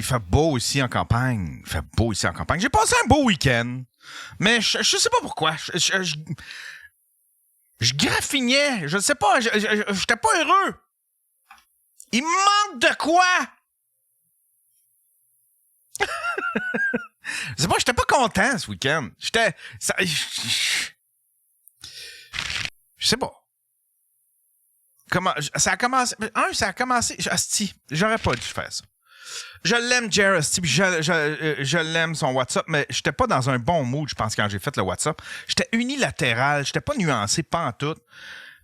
fait beau ici en campagne. Il fait beau ici en campagne. J'ai passé un beau week-end. Mais je sais pas pourquoi. Je graffinais. Je sais pas. J'étais pas heureux. Il me manque de quoi? Je sais pas, j'étais pas content ce week-end. Je sais pas. Ça a commencé. Asti, j'aurais pas dû faire ça. Je l'aime, Jer, asti, puis je l'aime son WhatsApp, mais j'étais pas dans un bon mood, je pense, quand j'ai fait le WhatsApp. J'étais unilatéral, j'étais pas nuancé, pas en tout.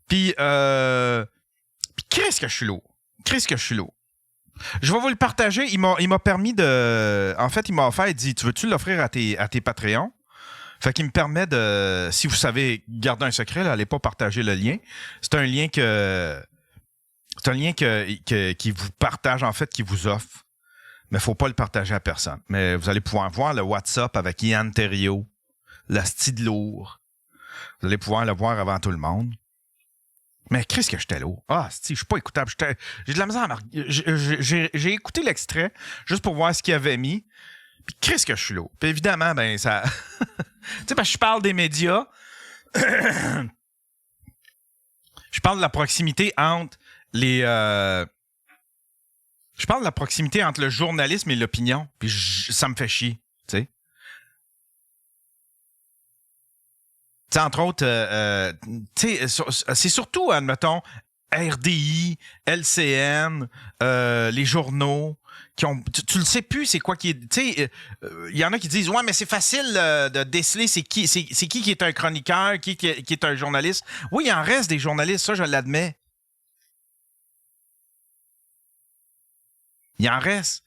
Puis qu'est-ce que je suis lourd. Je vais vous le partager. Il m'a permis de... En fait, il m'a offert, il dit, tu veux-tu l'offrir à tes Patreons? Fait qu'il me permet de... Si vous savez garder un secret, là, allez pas partager le lien. C'est un lien qui vous partage, en fait, qui vous offre. Mais faut pas le partager à personne. Mais vous allez pouvoir voir le WhatsApp avec Yann Terriot, la style lourd. Vous allez pouvoir le voir avant tout le monde. Mais qu'est-ce que j'étais lourd? Ah, je suis pas écoutable. J'ai de la misère à j'ai écouté l'extrait juste pour voir ce qu'il avait mis. Puis qu'est-ce que je suis lourd? Puis évidemment, ben ça... tu sais, parce que je parle des médias. Je parle de la proximité entre les... Je parle de la proximité entre le journalisme et l'opinion. Puis ça me fait chier, tu sais. Tu sais, entre autres, c'est surtout, admettons, RDI, LCN, les journaux, qui ont... Tu le sais plus, c'est quoi qui est... Tu sais, il y en a qui disent « Ouais, mais c'est facile de déceler c'est qui est un chroniqueur, qui est un journaliste. » Oui, il en reste des journalistes, ça, je l'admets. Il en reste.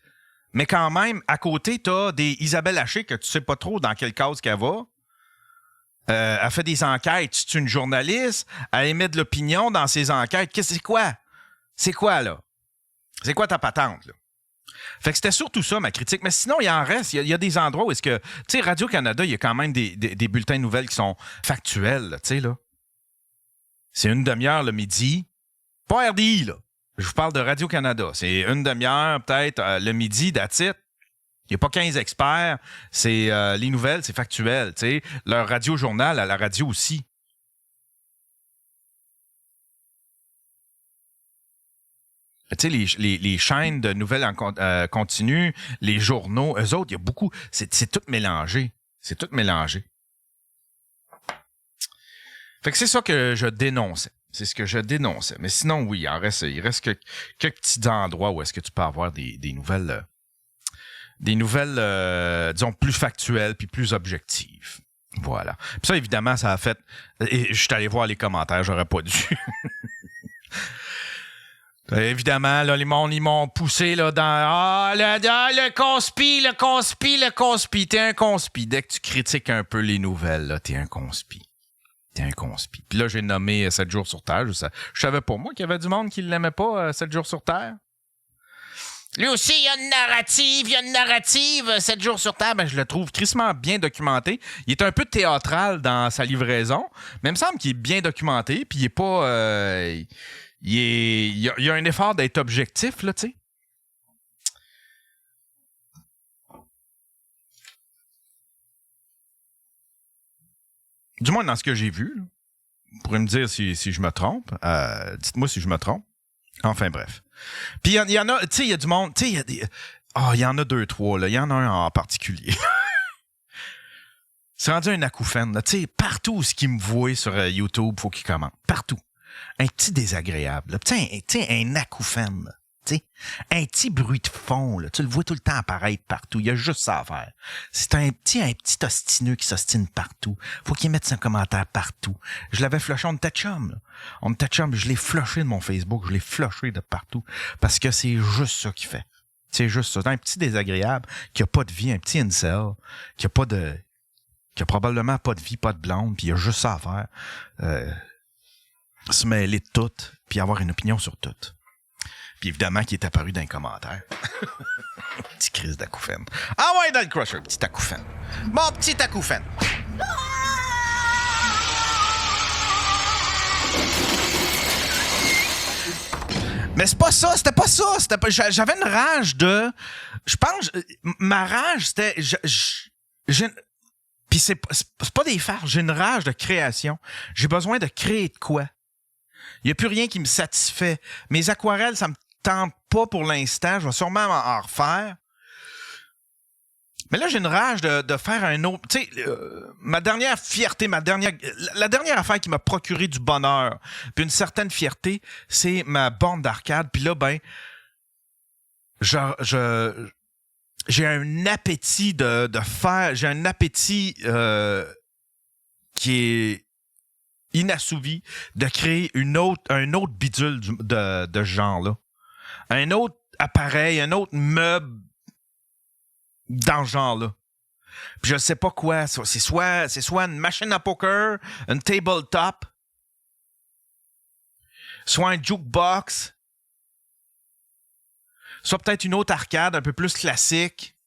Mais quand même, à côté, t'as des Isabelle Haché que tu sais pas trop dans quelle case qu'elle va. Elle fait des enquêtes. C'est une journaliste. Elle émet de l'opinion dans ses enquêtes. C'est quoi? C'est quoi, là? C'est quoi ta patente, là? Fait que c'était surtout ça, ma critique. Mais sinon, il en reste. Il y a des endroits où est-ce que... Tu sais, Radio-Canada, il y a quand même des bulletins de nouvelles qui sont factuels, tu sais, là. C'est une demi-heure le midi. Pas RDI, là. Je vous parle de Radio-Canada. C'est une demi-heure, peut-être, le midi, that's it. Il n'y a pas 15 experts. C'est les nouvelles, c'est factuel. T'sais. Leur radio-journal à la radio aussi. Tu sais, les chaînes de nouvelles en continu, les journaux, eux autres, il y a beaucoup... C'est tout mélangé. C'est tout mélangé. Fait que c'est ça que je dénonçais. C'est ce que je dénonçais. Mais sinon, oui, il reste quelques petits endroits où est-ce que tu peux avoir des nouvelles... disons, plus factuelles puis plus objectives. Voilà. Puis ça, évidemment, ça a fait... Et je suis allé voir les commentaires, j'aurais pas dû. Évidemment, là, les mondes, ils m'ont poussé là, dans... le conspi. T'es un conspi. Dès que tu critiques un peu les nouvelles, là, t'es un conspi. Puis là, j'ai nommé 7 jours sur Terre. Je savais pas, moi, qu'il y avait du monde qui l'aimait pas, 7 jours sur Terre. Lui aussi, il y a une narrative, 7 jours sur Terre. Ben, je le trouve crissement bien documenté. Il est un peu théâtral dans sa livraison, mais il me semble qu'il est bien documenté, puis il est pas... il y a un effort d'être objectif, là, tu sais. Du moins dans ce que j'ai vu. Là. Vous pourrez me dire si je me trompe. Dites-moi si je me trompe. Enfin, bref. Puis il y en a, tu sais, il y a du monde, tu sais, il y a des... il y en a 2, 3, là. Il y en a un en particulier. C'est rendu un acouphène, là. Tu sais, partout où ce qui me voit sur YouTube, faut qu'il commente. Partout. Un petit désagréable, là. Tu sais, un acouphène, là. Tu sais, un petit bruit de fond, là. Tu le vois tout le temps apparaître partout. Il y a juste ça à faire. C'est un petit ostineux qui s'ostine partout. Faut qu'il mette son commentaire partout. Je l'avais flushé, on était chum, là. On était chum, je l'ai flushé de mon Facebook, je l'ai flushé de partout. Parce que c'est juste ça qu'il fait. C'est juste ça. C'est un petit désagréable qui a pas de vie, un petit incel, qui a probablement pas de vie, pas de blonde, puis il y a juste ça à faire. Se mêler de tout, puis avoir une opinion sur tout. Puis évidemment, qui est apparu dans les commentaires. Petit crise d'acouphène. Ah ouais, dans le crusher, petit acouphène. Bon, petit acouphène. Mais c'est pas ça, c'était pas ça. J'avais une rage de... Je pense... Ma rage, c'était... Puis c'est pas des farces, j'ai une rage de création. J'ai besoin de créer de quoi. Il n'y a plus rien qui me satisfait. Mes aquarelles, ça me tente pas pour l'instant. Je vais sûrement en refaire. Mais là, j'ai une rage de faire un autre... Tu sais, ma dernière fierté, la dernière affaire qui m'a procuré du bonheur, puis une certaine fierté, c'est ma borne d'arcade. Puis là, ben, j'ai un appétit de faire... J'ai un appétit qui est inassouvi de créer un autre bidule de ce genre-là. Un autre appareil, un autre meuble dans ce genre-là. Puis je sais pas quoi. C'est soit une machine à poker, une tabletop, soit un jukebox, soit peut-être une autre arcade un peu plus classique.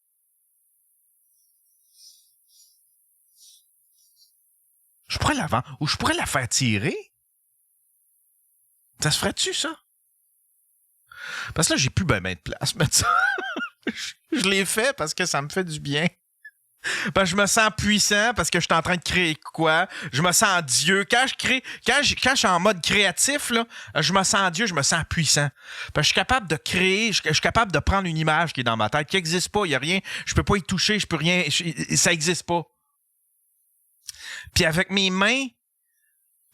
Je pourrais la vendre ou je pourrais la faire tirer. Ça se ferait-tu, ça? Parce que là, j'ai plus ben de place, mais ça... Je l'ai fait parce que ça me fait du bien. Parce que je me sens puissant parce que je suis en train de créer quoi. Je me sens Dieu. Quand je suis en mode créatif, là, je me sens Dieu, je me sens puissant. Parce que je suis capable de créer, je suis capable de prendre une image qui est dans ma tête, qui n'existe pas, il n'y a rien, je peux pas y toucher, je peux rien, ça n'existe pas. Puis avec mes mains,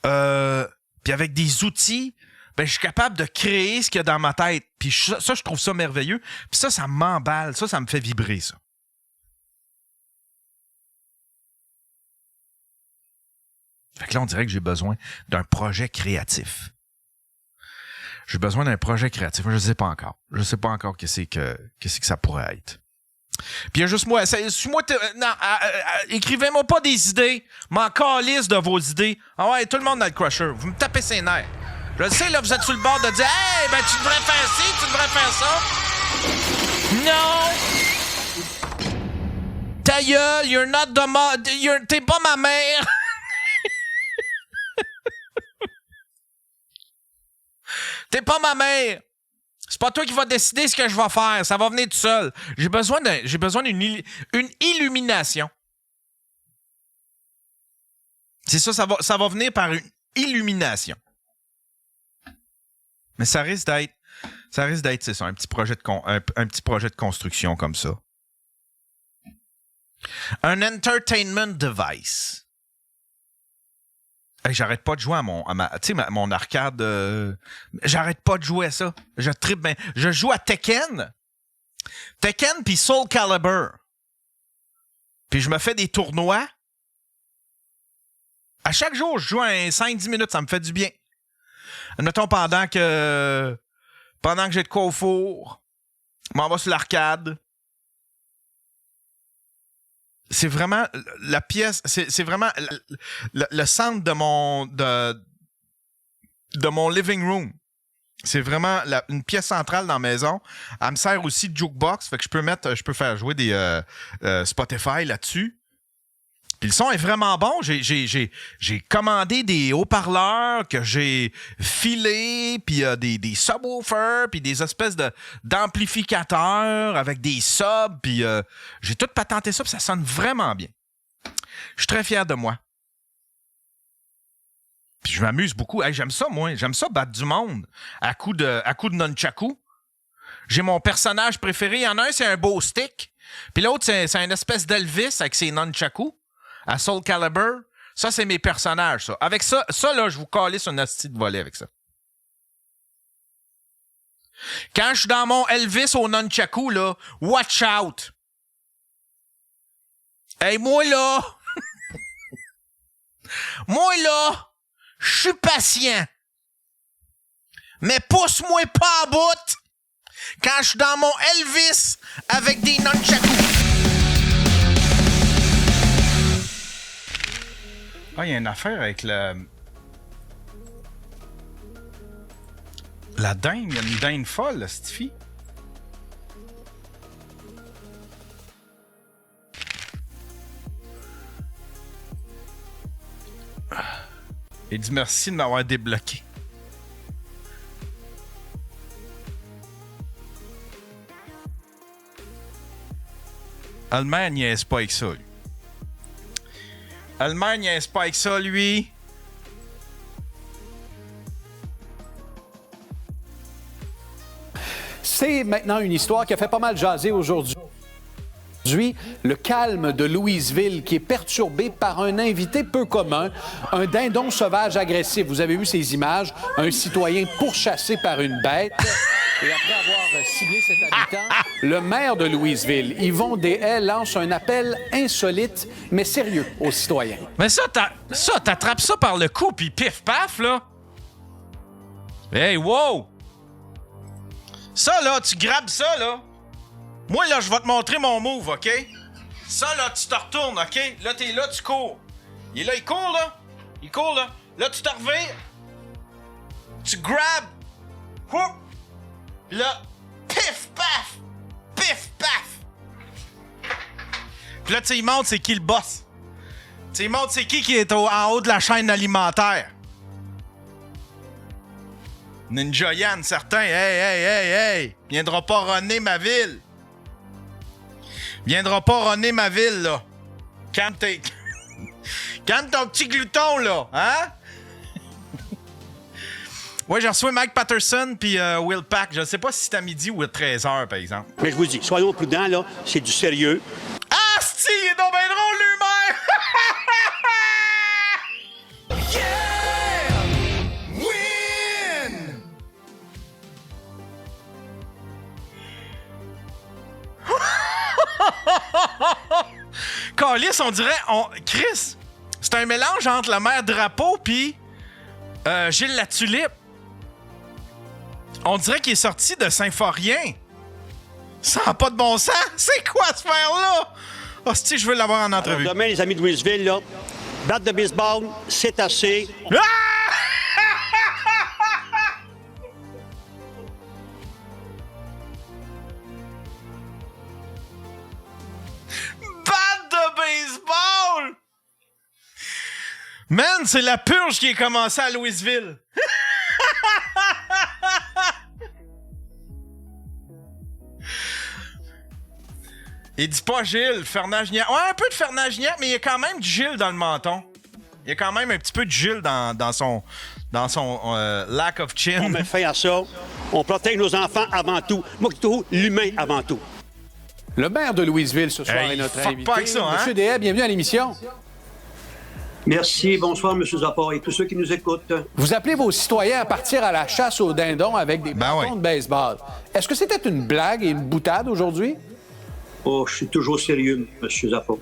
puis avec des outils, ben, je suis capable de créer ce qu'il y a dans ma tête. Puis ça, je trouve ça merveilleux. Puis ça m'emballe. Ça me fait vibrer, ça. Fait que là, on dirait que j'ai besoin d'un projet créatif. J'ai besoin d'un projet créatif. Je ne sais pas encore. Je ne sais pas encore qu'est-ce que ça pourrait être. Puis il y a juste moi. Écrivez-moi pas des idées. M'en calisse de vos idées. Ah ouais, tout le monde dans le crusher. Vous me tapez ses nerfs. Je le sais, là, vous êtes sur le bord de dire « Hey, ben tu devrais faire ci, tu devrais faire ça. » Non! Ta gueule, you're not the t'es pas ma mère! T'es pas ma mère! C'est pas toi qui vas décider ce que je vais faire. Ça va venir tout seul. J'ai besoin d'une illumination. C'est ça, ça va venir par une illumination. Mais ça risque d'être, c'est ça, un petit projet de construction comme ça. Un entertainment device. Hey, j'arrête pas de jouer à mon arcade. J'arrête pas de jouer à ça. Je trippe bien. Je joue à Tekken puis Soul Calibur. Puis je me fais des tournois. À chaque jour, je joue à 5-10 minutes. Ça me fait du bien. Admettons, pendant que j'ai de quoi au four, je m'en vais sur l'arcade. C'est vraiment la pièce, c'est vraiment le centre de mon living room. C'est vraiment une pièce centrale dans la maison. Elle me sert aussi de jukebox, fait que je peux faire jouer des Spotify là-dessus. Puis le son est vraiment bon. J'ai commandé des haut-parleurs que j'ai filés, puis des subwoofers, puis des espèces d'amplificateurs avec des subs, puis j'ai tout patenté ça, puis ça sonne vraiment bien. Je suis très fier de moi. Puis je m'amuse beaucoup. Hey, j'aime ça, moi. J'aime ça battre du monde à coup de nunchaku. J'ai mon personnage préféré. Il y en a un, c'est un beau stick. Puis l'autre, c'est une espèce d'Elvis avec ses nunchaku. À Soul Calibur, ça, c'est mes personnages, ça. Avec ça, là, je vous calisse une hostie de volet avec ça. Quand je suis dans mon Elvis au nunchaku, là, watch out! Hey, moi, là, je suis patient. Mais pousse-moi pas à bout quand je suis dans mon Elvis avec des nunchakus. Ah, il y a une affaire avec la dinde. Il y a une dinde folle, là, cette fille. Il dit merci de m'avoir débloqué. Le maire niaise pas avec ça, lui. Le maire niaise pas avec ça, lui. C'est maintenant une histoire qui a fait pas mal jaser aujourd'hui. Le calme de Louisville qui est perturbé par un invité peu commun, un dindon sauvage agressif. Vous avez vu ces images, un citoyen pourchassé par une bête. Et après avoir ciblé cet habitant, le maire de Louisville, Yvon Deshaies, lance un appel insolite, mais sérieux aux citoyens. Mais ça, t'attrapes ça par le cou, puis pif-paf, là. Hey, wow! Ça, là, tu grabes ça, là. Moi, là, je vais te montrer mon move, OK? Ça, là, tu te retournes, OK? Là, t'es là, tu cours. Il est là, il court, là. Il court, là. Là, tu te revires. Tu grabes. Whoop! Là, pif, paf! Pif, paf! Puis là, tu sais, il montre c'est qui le boss. Tu sais, il montre c'est qui est en haut de la chaîne alimentaire. Ninja Yann, certain. Hey! Viendra pas runner ma ville. Viendra pas runner ma ville, là. Calme ton petit glouton, là. Hein? Ouais, j'ai reçu Mike Patterson puis Will Pack. Je sais pas si c'est à midi ou à 13h, par exemple. Mais je vous dis, soyons prudents, là. C'est du sérieux. Ah, c'ti, il est donc bien drôle, lui-même! Calice, on dirait... Chris, c'est un mélange entre le maire Drapeau puis Gilles Latulippe. On dirait qu'il est sorti de Saint-Forien. Ça n'a pas de bon sens. C'est quoi ce faire-là? Hostie, je veux l'avoir en entrevue. Alors, demain, les amis de Louisville, là, batte de baseball, c'est assez. Ah! Batte de baseball! Man, c'est la purge qui est commencée à Louisville. Il dit pas Gilles, Fernand-Gignac. Ouais, un peu de Fernand-Gignac, mais il y a quand même du Gilles dans le menton. Il y a quand même un petit peu de Gilles dans son lack of chin. On met fin à ça. On protège nos enfants avant tout. Moi, je trouve l'humain avant tout. Le maire de Louisville ce soir est notre invité. Pas avec ça, hein? Monsieur Deshaies, bienvenue à l'émission. Merci, bonsoir, M. Zappa et tous ceux qui nous écoutent. Vous appelez vos citoyens à partir à la chasse aux dindons avec des bâtons de baseball. Est-ce que c'était une blague et une boutade aujourd'hui? Oh, je suis toujours sérieux, M. Zappa.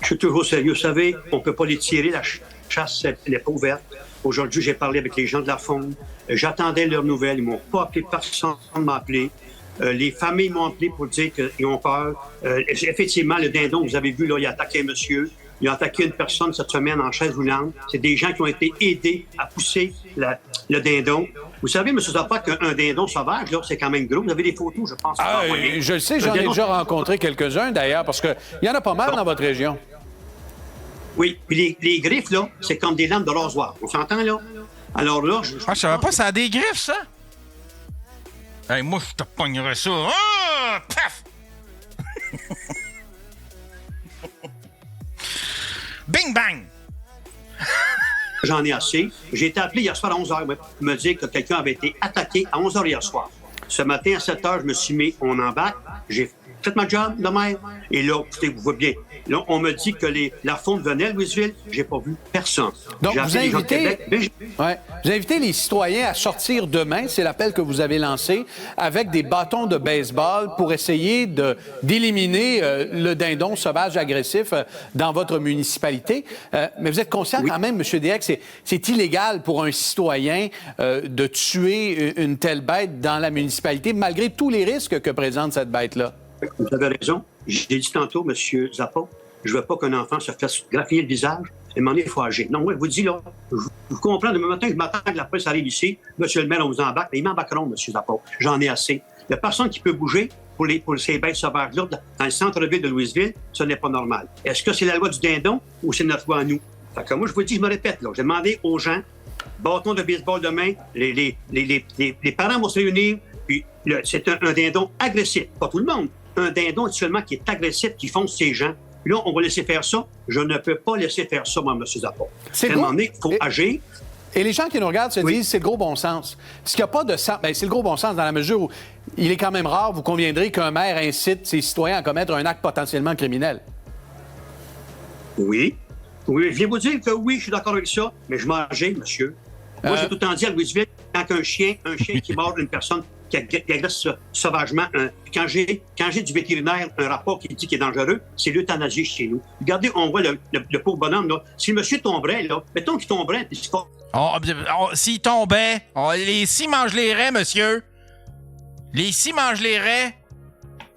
Je suis toujours sérieux. Vous savez, on ne peut pas les tirer. La chasse, elle n'est pas ouverte. Aujourd'hui, j'ai parlé avec les gens de la faune. J'attendais leurs nouvelles. Ils ne m'ont pas appelé. Personne ne m'a appelé. Les familles m'ont appelé pour dire qu'ils ont peur. Effectivement, le dindon, vous avez vu, là, il a attaqué un monsieur. Il a attaqué une personne cette semaine en chaise roulante. C'est des gens qui ont été aidés à pousser le dindon. Vous savez, M. Zappa, qu'un dindon sauvage, là, c'est quand même gros. Vous avez des photos, je pense. Je le sais, j'en ai déjà rencontré quelques-uns, d'ailleurs, parce qu'il y en a pas mal dans votre région. Oui, puis les griffes, là, c'est comme des lames de rasoir. On s'entend, là? Alors là... Je savais pas, ça a des griffes, ça? Hey, moi, je te pognerais ça. Ah! Paf! Bing bang! J'en ai assez. J'ai été appelé hier soir à 11h me dire que quelqu'un avait été attaqué à 11h hier soir. Ce matin, à 7h, je me suis mis, on embarque. J'ai fait ma job, le maire. Et là, écoutez, vous voyez bien. Là, on me dit que la faune venait à Louisville. J'ai pas vu personne. Donc, vous invitez les citoyens à sortir demain, c'est l'appel que vous avez lancé, avec des bâtons de baseball pour essayer d'éliminer le dindon sauvage agressif dans votre municipalité. Mais vous êtes conscient quand même, M. Deshaies, que c'est illégal pour un citoyen de tuer une telle bête dans la municipalité, malgré tous les risques que présente cette bête-là? Vous avez raison. J'ai dit tantôt, M. Zappa, je ne veux pas qu'un enfant se fasse graffiner le visage et m'en il faut agir. Non, moi, je vous dis, là, je comprends, demain matin, je m'attends que la police arrive ici. Monsieur le maire, on vous embarque, mais ils m'embarqueront, M. Zappa. J'en ai assez. Il n'y a personne qui peut bouger pour ces bêtes sauvages-là dans le centre-ville de Louisville. Ce n'est pas normal. Est-ce que c'est la loi du dindon ou c'est notre loi à nous? Fait que moi, je vous dis, je me répète, là, j'ai demandé aux gens, bâton de baseball demain, les parents vont se réunir, puis c'est un dindon agressif. Pas tout le monde. un dindon actuellement qui est agressif, qui fonce ses gens. Puis là, on va laisser faire ça. Je ne peux pas laisser faire ça, moi, M. Zappa. C'est À un gros. moment donné, il faut agir. Et les gens qui nous regardent se Oui. disent c'est le gros bon sens. Ce qu'il n'y a pas de sens, c'est le gros bon sens dans la mesure où il est quand même rare, vous conviendrez, qu'un maire incite ses citoyens à commettre un acte potentiellement criminel. Oui. Oui, je viens vous dire que oui, je suis d'accord avec ça, mais je m'agis, monsieur. Moi, j'ai tout le temps dit à Louisville, quand un chien qui mord une personne qui agresse sauvagement, quand j'ai du vétérinaire, un rapport qui dit qu'il est dangereux, c'est l'euthanasie chez nous. Regardez, on voit le pauvre bonhomme, là. Si le monsieur tomberait, là, mettons qu'il tomberait, puis c'est pas... S'il tombait, les scies mangent les raies, monsieur. Les scies mangent les raies.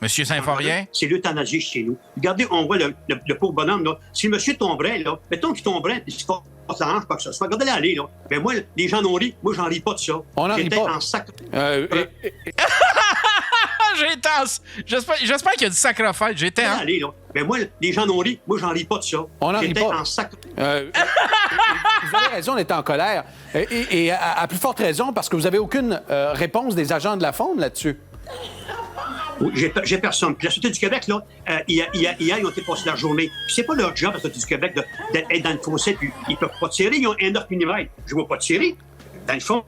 Monsieur Saint-Forien. C'est l'euthanasie chez nous. Regardez, on voit le pauvre bonhomme, là. Si le monsieur tomberait, là, mettons qu'il tomberait, puis c'est pas... Ça arrange pas que ça soit. Regardez-le aller, là. Mais moi, les gens n'en rient. Moi, j'en ris pas de ça. On n'en rit J'étais pas. en sac. J'espère qu'il y a du sacre-fête. J'étais, hein? Allez, là. Mais moi, les gens n'en rient. Moi, j'en ris pas de ça. On n'en rit J'étais pas. en sac. Vous avez raison d'être en colère. Et à plus forte raison, parce que vous n'avez aucune réponse des agents de la Fonde là-dessus. Oui, j'ai personne. Puis la Sûreté du Québec, là, hier, ils ont été passés la journée. Puis c'est pas leur job, la Sûreté du Québec, d'être dans le fossé, puis ils peuvent pas tirer. Ils ont 1 9 mm. Je ne vois pas tirer, dans le fond.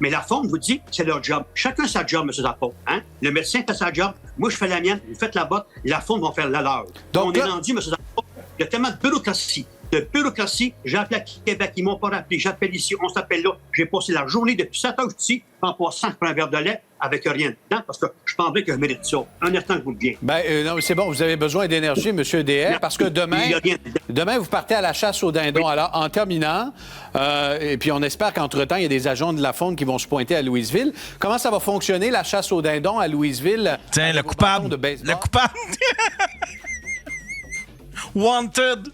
Mais la Fonde vous dit, c'est leur job. Chacun sa job, M. Zappa. Hein? Le médecin fait sa job. Moi, je fais la mienne. Vous faites la vôtre. La Fonde va faire la leur. Donc, on est rendu, M. Zappa. Il y a tellement de bureaucratie. J'ai appelé à Québec, ils m'ont pas rappelé. J'appelle ici, on s'appelle là. J'ai passé la journée depuis 7 heures ici, en passant, je prends un verre de lait avec rien dedans, parce que je pensais que je mérite ça. Un instant, je vous le dis. Non, c'est bon, vous avez besoin d'énergie, M. DR, parce que Il y a rien dedans. demain, vous partez à la chasse aux dindons. Alors, en terminant, et puis on espère qu'entre-temps, il y a des agents de la Fonde qui vont se pointer à Louisville. Comment ça va fonctionner, la chasse aux dindons à Louisville? Tiens, avec le vos coupable. bâtons de baseball? Le coupable. Wanted.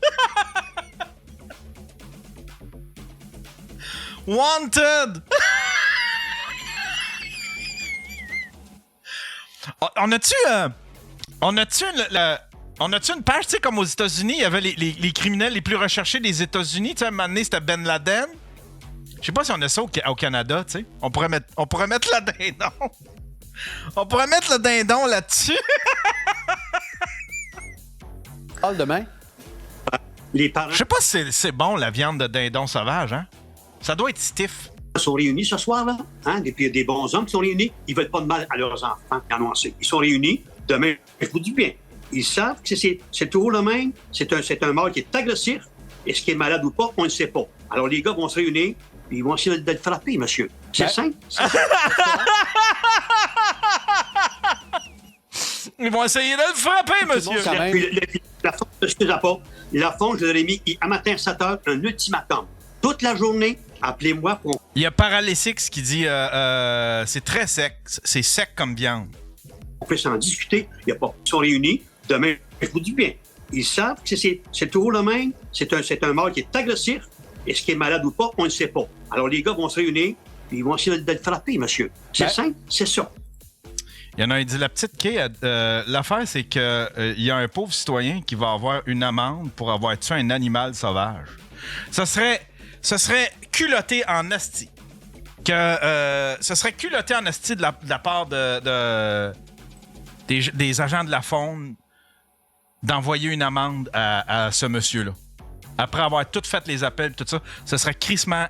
Wanted. On a-tu une page, tu sais, comme aux États-Unis, il y avait les criminels les plus recherchés des États-Unis. Tu sais, à un moment donné, c'était Ben Laden. Je sais pas si on a ça au Canada, tu sais. On pourrait mettre le dindon. On pourrait mettre le dindon là-dessus. Parle demain. Les parents Je sais pas si c'est bon, la viande de dindon sauvage, hein? Ça doit être stiff. sont réunis ce soir, là. Hein? Des bons hommes qui sont réunis. Ils veulent pas de mal à leurs enfants. Ils en ont assez. Ils sont réunis. Demain, je vous dis bien, ils savent que c'est toujours le même. C'est un mâle qui est agressif. Est-ce qu'il est malade ou pas? On ne sait pas. Alors, les gars vont se réunir. Puis ils vont essayer de le frapper, monsieur. C'est simple. Ils vont essayer de le frapper, monsieur. Quand même. La Fonde, excusez-moi pas. La Fonde, je leur ai mis à matin 7 heures un ultimatum. Toute la journée, appelez-moi pour... Il y a Paralytics qui dit c'est très sec. C'est sec comme viande. On peut s'en discuter. Il y a pas. Ils sont réunis. Demain, je vous dis bien. Ils savent que c'est toujours le même. C'est un mâle qui est agressif. Est-ce qu'il est malade ou pas? On ne sait pas. Alors, les gars vont se réunir. Puis ils vont essayer de le frapper, monsieur. C'est simple. C'est ça. Il y en a un qui dit, la petite Kay, l'affaire, c'est que il y a un pauvre citoyen qui va avoir une amende pour avoir tué un animal sauvage. Ce serait culotté en asti. Ce serait culotté en asti de la part des agents de la Fonde d'envoyer une amende à ce monsieur-là. Après avoir tout fait les appels, tout ça, ce serait crissement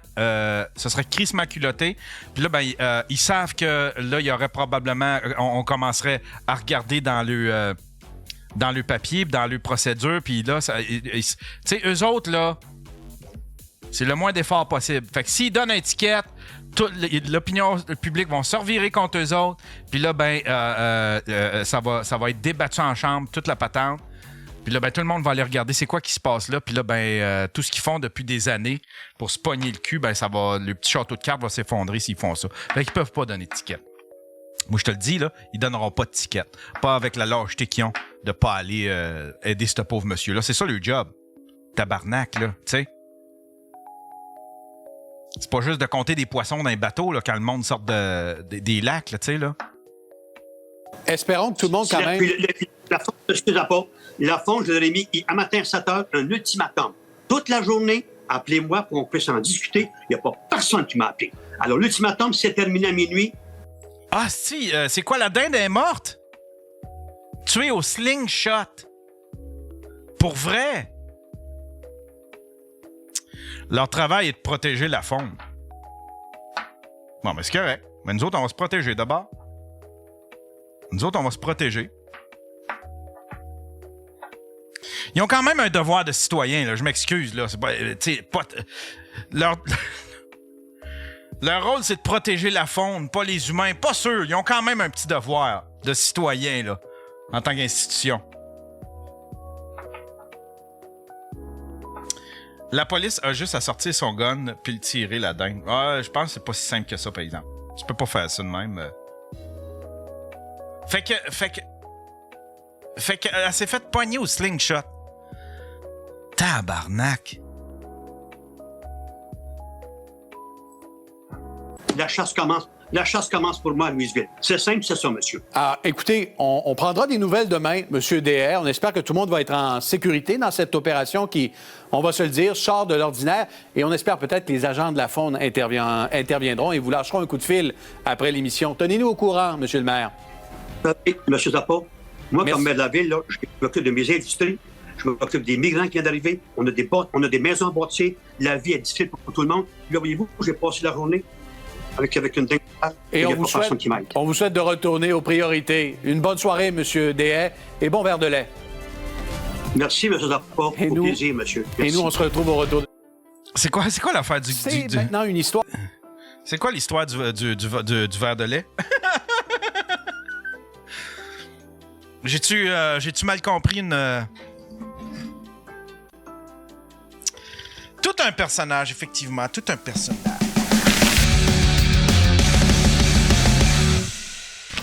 culotté. Puis là, ils savent que là, il y aurait probablement... On commencerait à regarder dans le papier, dans le procédure, puis là, tu sais, eux autres, là, c'est le moins d'efforts possible. Fait que s'ils donnent une étiquette, l'opinion publique va se revirer contre eux autres, puis là, ça va être débattu en chambre, toute la patente. Puis là, tout le monde va aller regarder c'est quoi qui se passe là. Puis là, tout ce qu'ils font depuis des années pour se pogner le cul, le petit château de cartes va s'effondrer s'ils font ça. Fait qu'ils peuvent pas donner de ticket. Moi, je te le dis, là, ils donneront pas de ticket. Pas avec la lâcheté qu'ils ont de pas aller aider ce pauvre monsieur-là. C'est ça le job. Tabarnak, là, tu sais. C'est pas juste de compter des poissons dans les bateaux là, quand le monde sort des lacs, là, tu sais, là. Espérons que tout le monde, quand même... La Fonde, excusez-moi pas. La Fonde, je leur ai mis à matin 7 heures un ultimatum. Toute la journée, appelez-moi pour qu'on puisse en discuter. Il n'y a pas personne qui m'a appelé. Alors, l'ultimatum, c'est terminé à minuit. Ah, si, c'est quoi, la dinde est morte? tués au slingshot. Pour vrai. Leur travail est de protéger la faune. Bon, mais c'est correct. Mais nous autres, on va se protéger d'abord. Nous autres, on va se protéger. Ils ont quand même un devoir de citoyen, là. Je m'excuse, là. C'est pas, leur rôle, c'est de protéger la faune, pas les humains. Pas sûr. Ils ont quand même un petit devoir de citoyen, là, en tant qu'institution. La police a juste à sortir son gun puis le tirer, la dingue. Ah, je pense que c'est pas si simple que ça, par exemple. Tu peux pas faire ça de même. Fait que elle s'est fait pogner au slingshot. Tabarnak. La chasse commence. La chasse commence pour moi à Louisville. C'est simple, c'est ça, monsieur. Ah, écoutez, on prendra des nouvelles demain, M. DR. On espère que tout le monde va être en sécurité dans cette opération qui, on va se le dire, sort de l'ordinaire. Et on espère peut-être que les agents de la faune interviendront et vous lâcheront un coup de fil après l'émission. Tenez-nous au courant, M. le maire. M. Zappa, moi, Merci. comme maire de la ville, là, je m'occupe de mes industries, je m'occupe des migrants qui viennent d'arriver. On a des maisons bâties. La vie est difficile pour tout le monde. Là, voyez-vous, j'ai passé la journée avec une dingue. Et on vous souhaite de retourner aux priorités. Une bonne soirée, M. DR, et bon verre de lait. Merci, M. Zappa. Au plaisir, monsieur. Merci. Et nous, on se retrouve au retour. C'est quoi l'affaire du... C'est maintenant une histoire. C'est quoi l'histoire du verre de lait? J'ai-tu mal compris une... Tout un personnage, effectivement. Tout un personnage.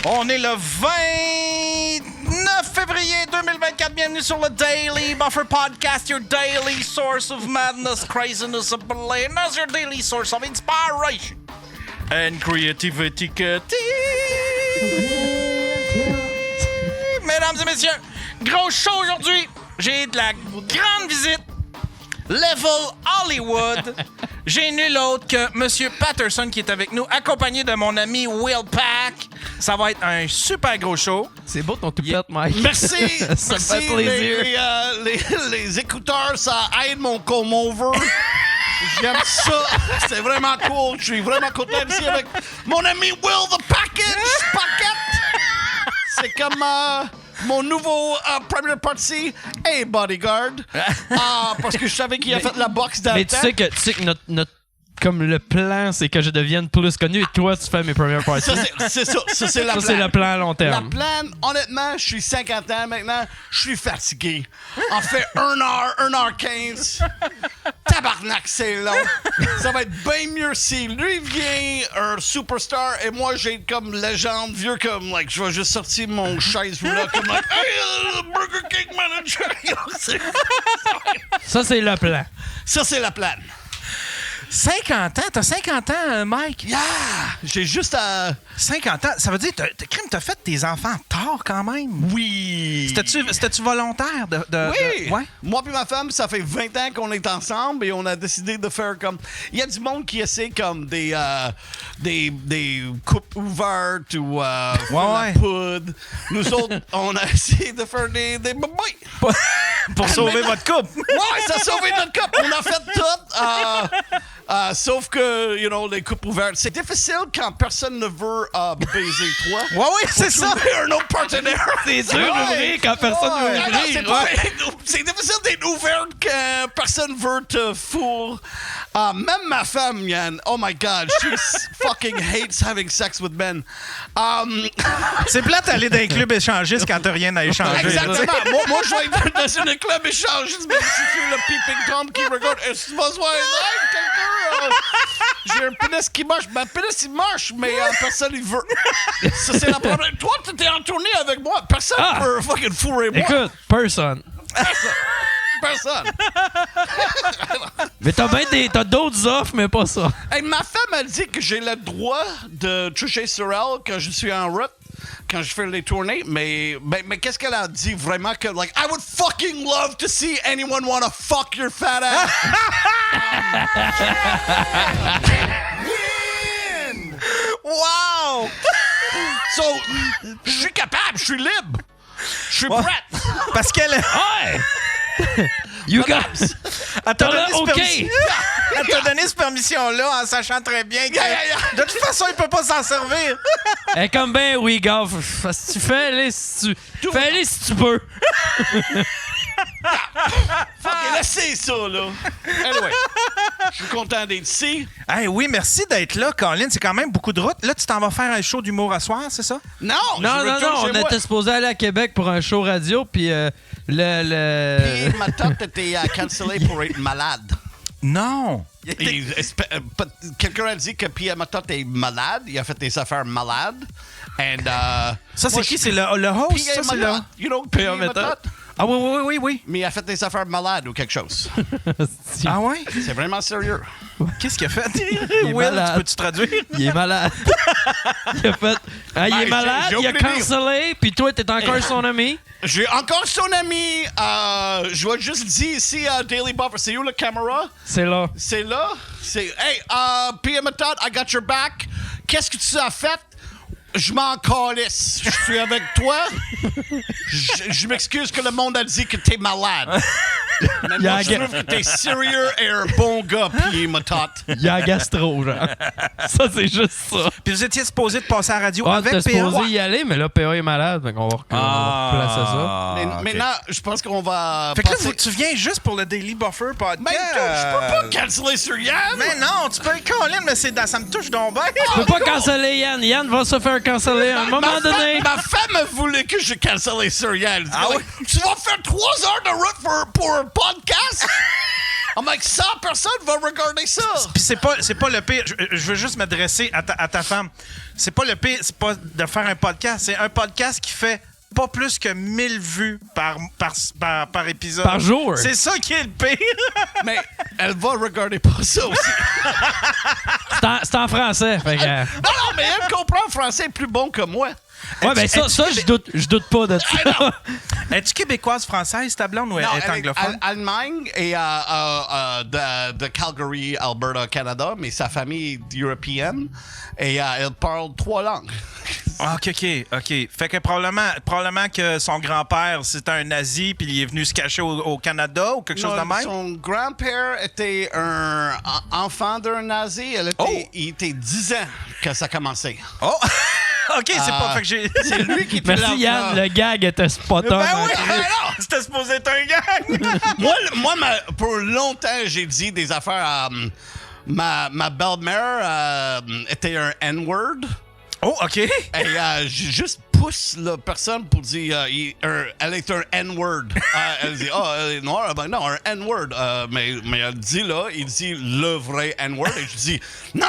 On est le 29 février 2024. Bienvenue sur le Daily Buffer Podcast, your daily source of madness, craziness, and bananas, your daily source of inspiration and creativity. Mesdames et messieurs, gros show aujourd'hui. J'ai de la grande visite. Level Hollywood. J'ai nul autre que M. Patterson qui est avec nous, accompagné de mon ami Will Pack. Ça va être un super gros show. C'est beau ton toupette, Mike. Merci! Ça me fait plaisir. Les écouteurs, ça aide mon come-over. J'aime ça. C'est vraiment cool. Je suis vraiment content ici avec mon ami Will the Pocket. C'est comme mon nouveau première partie. Hey, bodyguard. Parce que je savais qu'il a fait la boxe dans Mais le tu temps. sais que notre comme le plan, c'est que je devienne plus connu et toi, tu fais mes premières parties. C'est ça. Ça, c'est la Ça, plan. c'est le plan à long La terme. plan, honnêtement, je suis 50 ans maintenant, je suis fatigué. En fait, 1h15. Tabarnak, c'est long. Ça va être bien mieux si lui vient un superstar et moi, j'ai comme légende, vieux comme, like, je vais juste sortir mon chaise là comme, like, hey, Burger King manager. Ça, c'est le plan. Ça, c'est la plan. 50 ans? T'as 50 ans, Mike? Yeah! J'ai juste à... 50 ans? Ça veut dire que t'as fait tes enfants tard quand même? Oui! C'était-tu volontaire de Oui! Ouais? Moi et ma femme, ça fait 20 ans qu'on est ensemble et on a décidé de faire comme... Il y a du monde qui essaie comme des coupes ouvertes ou faire la poudre. Nous autres, on a essayé de faire des babayes. Pour sauver votre couple. Ouais, ça a sauvé notre couple. On a fait tout. Sauf que, you know, les coupes ouvertes, c'est difficile quand personne ne veut baiser toi. Ouais, c'est ça. Trouver un autre partenaire. C'est dur d'ouvrir quand personne ne veut Non, ouvrir. c'est difficile d'être ouvert quand personne veut te fourrer. Même ma femme, Yann, oh my God, she fucking hates having sex with men. C'est plate d'aller dans les clubs échangistes quand t'as rien à échanger. Exactement. Moi, je vais être dans un club échangiste, mais si tu es le peeping Tom qui regarde, est-ce que tu vas se voir quelqu'un? J'ai un pénis qui marche. Ben, pénis, il marche, mais personne, il veut. Ça, c'est la problème. Toi, t'étais en tournée avec moi. Personne peut fucking fourrer moi. Écoute, personne. Personne. Mais t'as d'autres offres, mais pas ça. Hey, ma femme a dit que j'ai le droit de toucher sur elle quand je suis en route, quand je fais les tournées, mais qu'est-ce qu'elle a dit vraiment que, like, I would fucking love to see anyone want to fuck your fat ass. Wow! So, je suis capable, je suis libre. Je suis Ouais. prête. Parce qu'elle Ouais! You guys! elle t'a donné, OK! elle t'a donné cette permission-là en sachant très bien que de toute façon, il peut pas s'en servir. Elle est comme ben oui, gars. Si tu fais-les si tu... Fais-les si tu peux. Fuck, laissez ça, là. Anyway, je suis content d'être ici. Hey, oui, merci d'être là, Colin. C'est quand même beaucoup de route. Là, tu t'en vas faire un show d'humour à soir, c'est ça? Non, Non, je retourne chez on moi. était supposé aller à Québec pour un show radio, puis Puis ma tante était cancellée pour être malade. Non. Quelqu'un a dit que Pierre Matot est malade. Il a fait des affaires malades. And, Ça, c'est qui? C'est le host? Pierre Ça, c'est Matot. le... You know Pierre Matot? Ah oui. Mais il a fait des affaires malades ou quelque chose. Ah ouais? C'est vraiment sérieux. Qu'est-ce qu'il a fait? est Will, malade. tu peux-tu traduire? il est malade. Il a fait. Ah, il est Ben, malade, j'ai il a oublié de dire. cancellé, puis toi, t'es encore son ami. J'ai encore son ami. Je vais juste dire ici à Daily Buffer. C'est où la caméra? C'est là. C'est là? C'est. Hey, Pierre Matot, I got your back. Qu'est-ce que tu as fait? Je m'en calisse. Je suis avec toi. Je m'excuse que le monde a dit que t'es malade. Mais moi, je trouve que t'es sérieux et un bon gars, Pierre Matot. Il y a un gastro, genre. Ça, c'est juste ça. Puis vous étiez supposé de passer à la radio Ah, avec t'es PA? supposé y aller, mais là, PA est malade, donc on va replacer ça. Mais ok. maintenant, je pense qu'on va. Fait que là, passer- tu viens juste pour le Daily Buffer podcast. Mais je peux pas canceller sur Yann. Mais non, tu peux le Colin, mais ça me touche donc bien. Tu peux pas canceller Yann. Yann va se faire canceller à un moment donné. Ma femme a voulu que je cancelle sur Yann. Ah Like, tu vas faire 3 heures de route pour un podcast? I'm like, 100 personnes vont regarder ça. Puis c'est pas le pire. Je veux juste m'adresser à ta femme. C'est pas le pire, c'est pas de faire un podcast. C'est un podcast qui fait pas plus que 1000 vues par épisode. Par jour. C'est ça qui est le pire. Mais elle va regarder pas ça aussi. C'est en français. Fait que, Non, mais elle comprend le français plus bon que moi. ouais, ben ça, je doute pas de ça. Es-tu québécoise, française, ta blonde, ou elle est elle anglophone? Allemagne et de Calgary, Alberta, Canada, mais sa famille est européenne et elle parle 3 langues. Ah, OK. Fait que probablement que son grand-père, c'était un nazi, puis il est venu se cacher au Canada ou quelque chose de même? Son grand-père était un enfant d'un nazi. Il était 10 ans que ça commençait. Oh! OK, c'est pas... Fait que j'ai... C'est lui qui était Merci Yann, le gag était spot on. Ben oui! C'était supposé être un gang! Moi, pour longtemps, j'ai dit des affaires à... Ma belle-mère était un N-word. Oh, OK. Et j'ai juste pousse la personne pour dire elle est un N-word. Elle dit elle est noire. Ben non, un N-word. Mais elle dit là, il dit le vrai N-word. Et je dis non!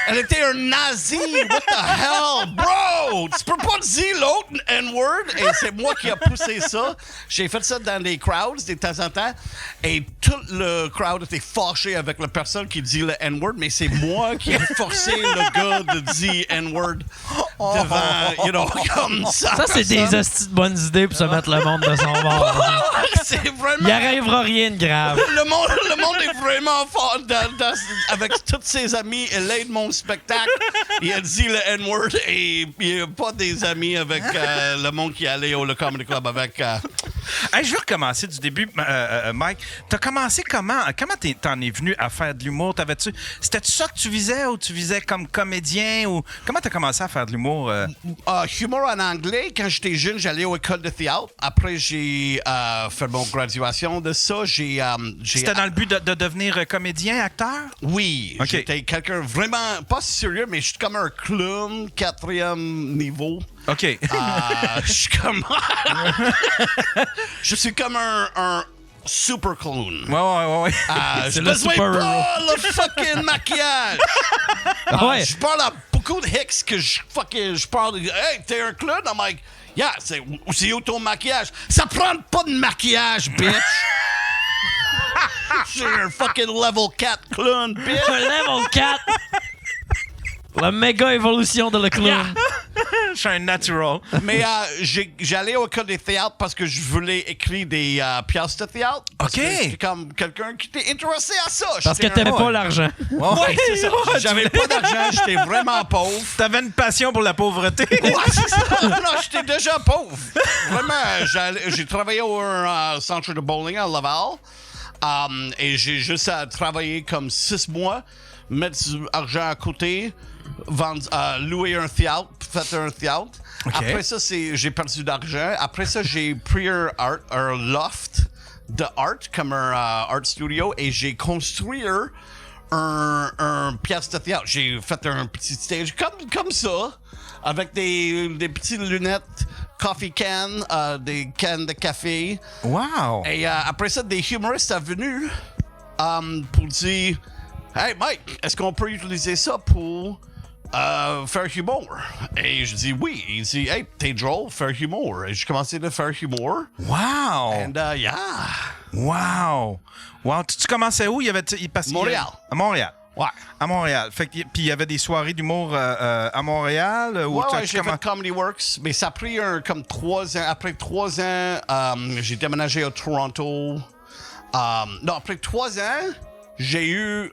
Elle était un nazi! What the hell, bro? Tu peux pas dire l'autre N-word? Et c'est moi qui a poussé ça. J'ai fait ça dans des crowds de temps en temps. Et tout le crowd était fâché avec la personne qui dit le N-word, mais c'est moi qui ai forcé le gars de dire N-word devant, comme ça. Ça, c'est des hosties de bonnes idées pour se mettre le monde de son bord. C'est vraiment... Il arrivera rien de grave. Le monde est vraiment fort avec tous ses amis. Elle aide mon spectacle. Il a dit le N-word et il n'y a pas des amis avec le monde qui allait au Le Comedy Club avec... Hey, je veux recommencer du début, Mike. T'as commencé comment? Comment t'en es venu à faire de l'humour? C'était-tu ça que tu visais ou tu visais comme comédien? Ou comment t'as commencé à faire de l'humour? Humour en anglais. Quand j'étais jeune, j'allais au école de théâtre. Après, j'ai fait mon graduation de ça. C'était dans le but de devenir comédien, acteur? Oui. Okay. J'étais quelqu'un vraiment pas sérieux, mais je suis comme un clown, 4e niveau. OK. Je suis comme... je suis comme un super clown. Ouais. J'ai le besoin super pas le fucking maquillage. Ouais. Je parle à beaucoup de hicks que je parle... Hey, t'es un clown? I'm like, yeah, c'est où ton maquillage? Ça prend pas de maquillage, bitch. Je suis un fucking level 4 clown, bitch. Level 4. La méga évolution de le clown. Je suis un natural. Mais j'allais au cas des théâtres parce que je voulais écrire des pièces de théâtre. Parce que j'étais comme quelqu'un qui était intéressé à ça. Parce que t'avais pas l'argent. Ouais, c'est ça. J'avais pas d'argent, j'étais vraiment pauvre. T'avais une passion pour la pauvreté. Ouais, c'est ça. Non, j'étais déjà pauvre. Vraiment, j'ai travaillé au centre de bowling à Laval. Et j'ai juste travaillé comme 6 mois, mettre du argent à côté, louer un théâtre, faire un théâtre. Okay. Après ça, j'ai perdu d'argent. Après ça, j'ai pris un loft de art, comme un art studio, et j'ai construit un pièce de théâtre. J'ai fait un petit stage comme ça, avec des petites lunettes, coffee can, des cannes de café. Wow! Et après ça, des humoristes sont venus pour dire « Hey Mike, est-ce qu'on peut utiliser ça pour faire humour? » Et je dis « Oui. » Il dit « Hey, t'es drôle, faire humour. » Et j'ai commencé à faire humour. Wow! And yeah. Wow! Wow! Tu commençais où? Montréal. À Montréal. Ouais. À Montréal. Puis il y avait des soirées d'humour à Montréal? Ouais, j'ai fait Comedy Works, mais ça a pris comme 3 ans. Après 3 ans, j'ai déménagé à Toronto. Non, après 3 ans, j'ai eu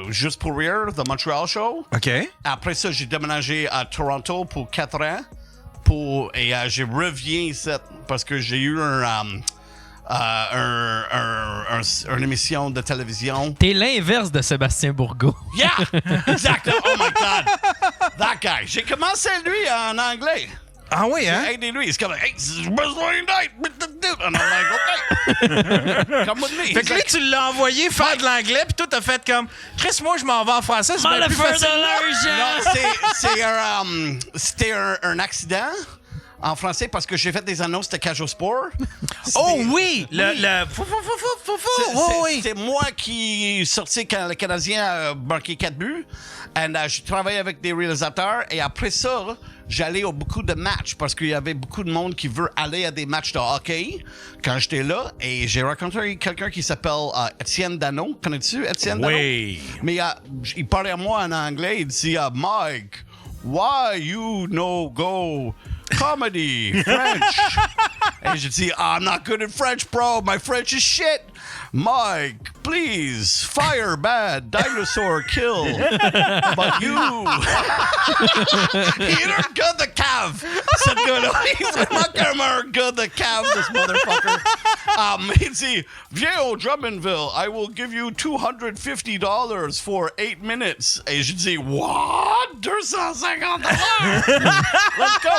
Juste pour rire, The Montreal Show. OK. Après ça, j'ai déménagé à Toronto pour 4 ans. Et j'ai reviens ici parce que j'ai eu une émission de télévision. T'es l'inverse de Sébastien Bourgault. Yeah! Exactement. Oh my God. That guy. J'ai commencé lui en anglais. Ah oui, hein? J'ai aidé lui. C'est comme, hey, j'ai besoin d'aide. And I'm like, OK. Come with me. Fait que là, tu l'as envoyé faire de l'anglais, puis toi, t'as fait comme, Chris, moi, je m'en vais en français, c'est bien plus facile. Non, c'était un accident. En français, parce que j'ai fait des annonces de Cage au Sport. Oh oui! C'est moi qui sorti quand le Canadien a marqué 4 buts. Et j'ai travaillé avec des réalisateurs. Et après ça, j'allais à beaucoup de matchs parce qu'il y avait beaucoup de monde qui veut aller à des matchs de hockey quand j'étais là. Et j'ai rencontré quelqu'un qui s'appelle Étienne Dano. Connais-tu Étienne Dano? Oui. Mais il parlait à moi en anglais. Il dit Mike, why you no go comedy French? Et je dis I'm not good at French, bro. My French is shit. Mike, please, fire bad, dinosaur kill. But you. Il est un gars de cave, ce gars-là. Il est vraiment comme un gars de cave, this motherfucker. Il dit, viens au Drummondville, I will give you $250 for 8 minutes. Et je dis, what? $250? Let's go.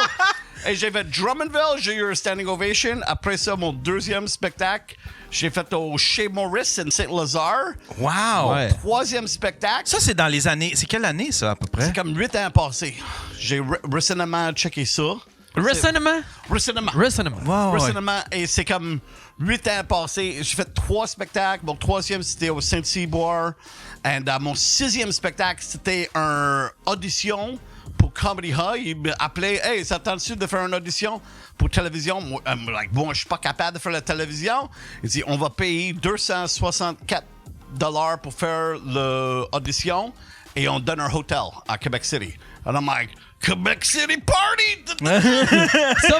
Et j'ai fait Drummondville, j'ai eu un standing ovation. Après ça, mon deuxième spectacle, j'ai fait au Chez Maurice en Saint-Lazare. Wow! Ouais. Troisième spectacle. Ça, c'est dans les années... C'est quelle année, ça, à peu près? C'est comme 8 ans passés. J'ai récemment checké ça. Récemment? Récemment. Wow, ouais. Récemment. Et c'est comme 8 ans passés. J'ai fait 3 spectacles. Mon troisième, c'était au Saint-Cyboire. Et mon 6e spectacle, c'était une audition pour Comedy Hub. Il m'appelait, hey, ça tente-tu de faire une audition pour télévision? Moi, bon, je suis pas capable de faire la télévision. Il dit, on va payer $264 pour faire l'audition et on donne un hôtel à Québec City. And I'm like, Quebec City party! Ça,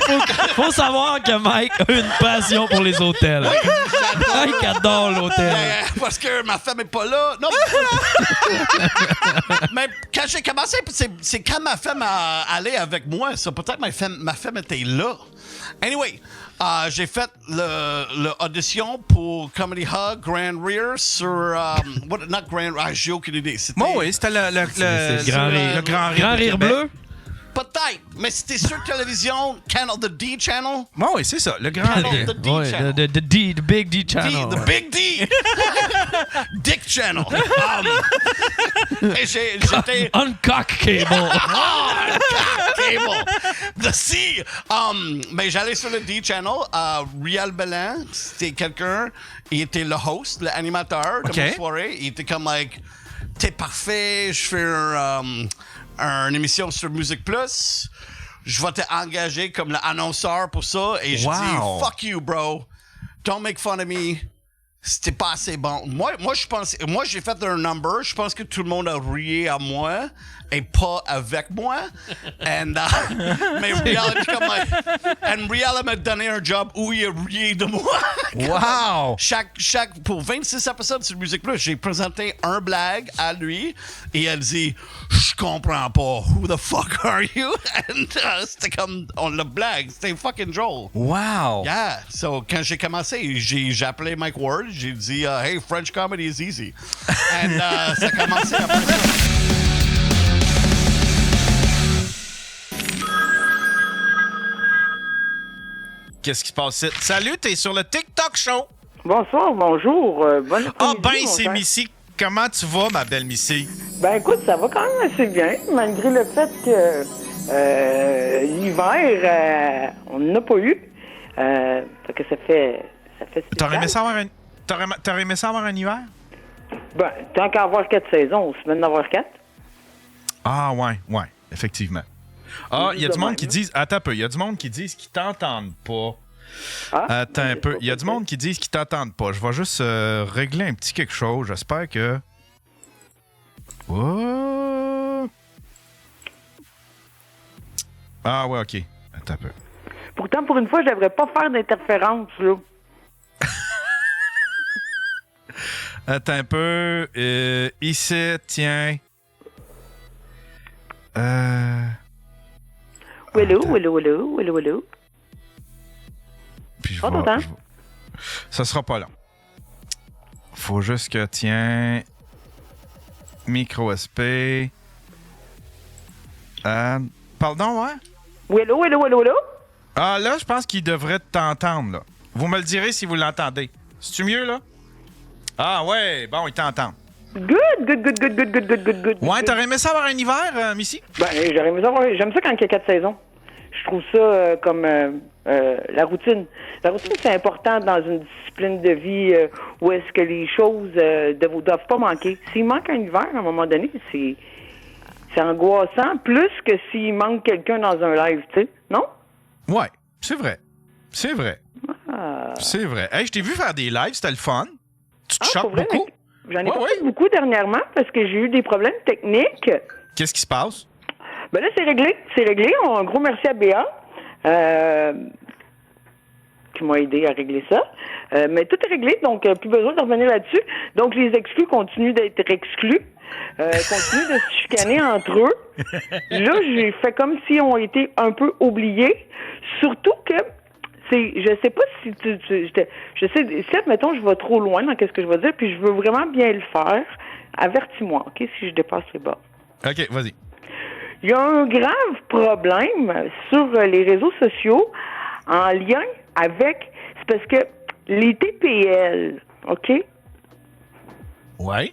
faut savoir que Mike a une passion pour les hôtels. Mike adore l'hôtel. Parce que ma femme est pas là. Non. Mais quand j'ai commencé, c'est quand ma femme allait avec moi. Ça, peut-être ma femme était là. Anyway, j'ai fait l'audition pour Comedy Hub, Grand Rear sur... not Grand Rear, j'ai aucune idée. Oui, c'était le Grand Rire. Grand Rire bleu? Peut-être, mais c'était sur télévision, the D Channel. Oui, c'est ça, le Grand Rire. The D Channel. The Big D Channel. The Big D. Dick Channel. Et j'étais... Uncock Cable. Uncock Cable. The C. Mais j'allais sur le D Channel. Rial Bellan, c'était quelqu'un. Il était le host, l'animateur de ma soirée. Il était comme, like, t'es parfait, je fais une émission sur Musique Plus. Je vais t'engager comme l'annonceur pour ça. Et je dis, fuck you, bro. Don't make fun of me. c'était pas assez bon. Moi, j'ai fait un number. Je pense que tout le monde a rié à moi et pas avec moi. Mais Riel m'a donné un job où il a rié de moi. Wow! Pour 26 épisodes sur Musique Plus, j'ai présenté un blague à lui et elle dit « Je comprends pas. Who the fuck are you? » C'était comme le blague. C'était fucking drôle. Wow! Yeah. So, quand j'ai commencé, j'ai appelé Mike Ward. J'ai dit Hey, French comedy is easy. And ça a commencé après ça. Qu'est-ce qui se passe? Salut, t'es sur le TikTok Show. Bonsoir, bonjour. Bonne Ah après-midi, ben, mon c'est cher. Missy. Comment tu vas, ma belle Missy? Ben écoute, ça va quand même assez bien, malgré le fait que l'hiver, on n'en a pas eu. Fait que ça fait spécial. T'aurais aimé ça avoir un hiver? Ben, tant qu'à avoir 4 saisons, on se met d'en avoir 4. Ah, ouais, effectivement. Ah, il y a de du monde même, qui là. disent... Attends un peu, il y a du monde qui disent qu'ils t'entendent pas. Ah, Attends un je peu, sais il y a pas, du monde qui disent qu'ils t'entendent pas. Je vais juste régler un petit quelque chose. J'espère que... Oh! Ah, ouais, OK. Attends un peu. Pourtant, pour une fois, je devrais pas faire d'interférence, là. Attends un peu. Ici, tiens. Hello, attends. hello. Puis je Pas vais- d'autant. je vais- Ça sera pas long. Faut juste que, tiens... Micro SP... Pardon, ouais? Hello. Ah, là, je pense qu'il devrait t'entendre, là. Vous me le direz si vous l'entendez. C'est-tu mieux, là? Ah, ouais, bon, il t'entend. Good. Ouais, t'aurais aimé ça avoir un hiver, Missy? Ben, j'aurais aimé ça voir- j'aime ça quand il y a 4 saisons. Je trouve ça comme la routine. La routine, c'est important dans une discipline de vie où est-ce que les choses ne doivent pas manquer. S'il manque un hiver, à un moment donné, c'est angoissant, plus que s'il manque quelqu'un dans un live, tu sais, non? Ouais, c'est vrai. C'est vrai. Ah. C'est vrai. Hey, je t'ai vu faire des lives, c'était le fun. Tu te Ah, choques pour vrai? beaucoup? J'en ai Ouais, pas ouais. fait beaucoup dernièrement parce que j'ai eu des problèmes techniques. Qu'est-ce qui se passe? Ben là, c'est réglé. Un gros merci à Béa qui m'a aidé à régler ça. Mais tout est réglé, donc plus besoin de revenir là-dessus. Donc, les exclus continuent d'être exclus. Continuent de se chicaner entre eux. Là, j'ai fait comme si on été un peu oubliés. Surtout que je sais pas si je sais, si, admettons, je vais trop loin dans ce que je vais dire, puis je veux vraiment bien le faire, avertis-moi, OK, si je dépasse les bords. OK, vas-y. Il y a un grave problème sur les réseaux sociaux en lien avec... C'est parce que les TPL, OK? Ouais.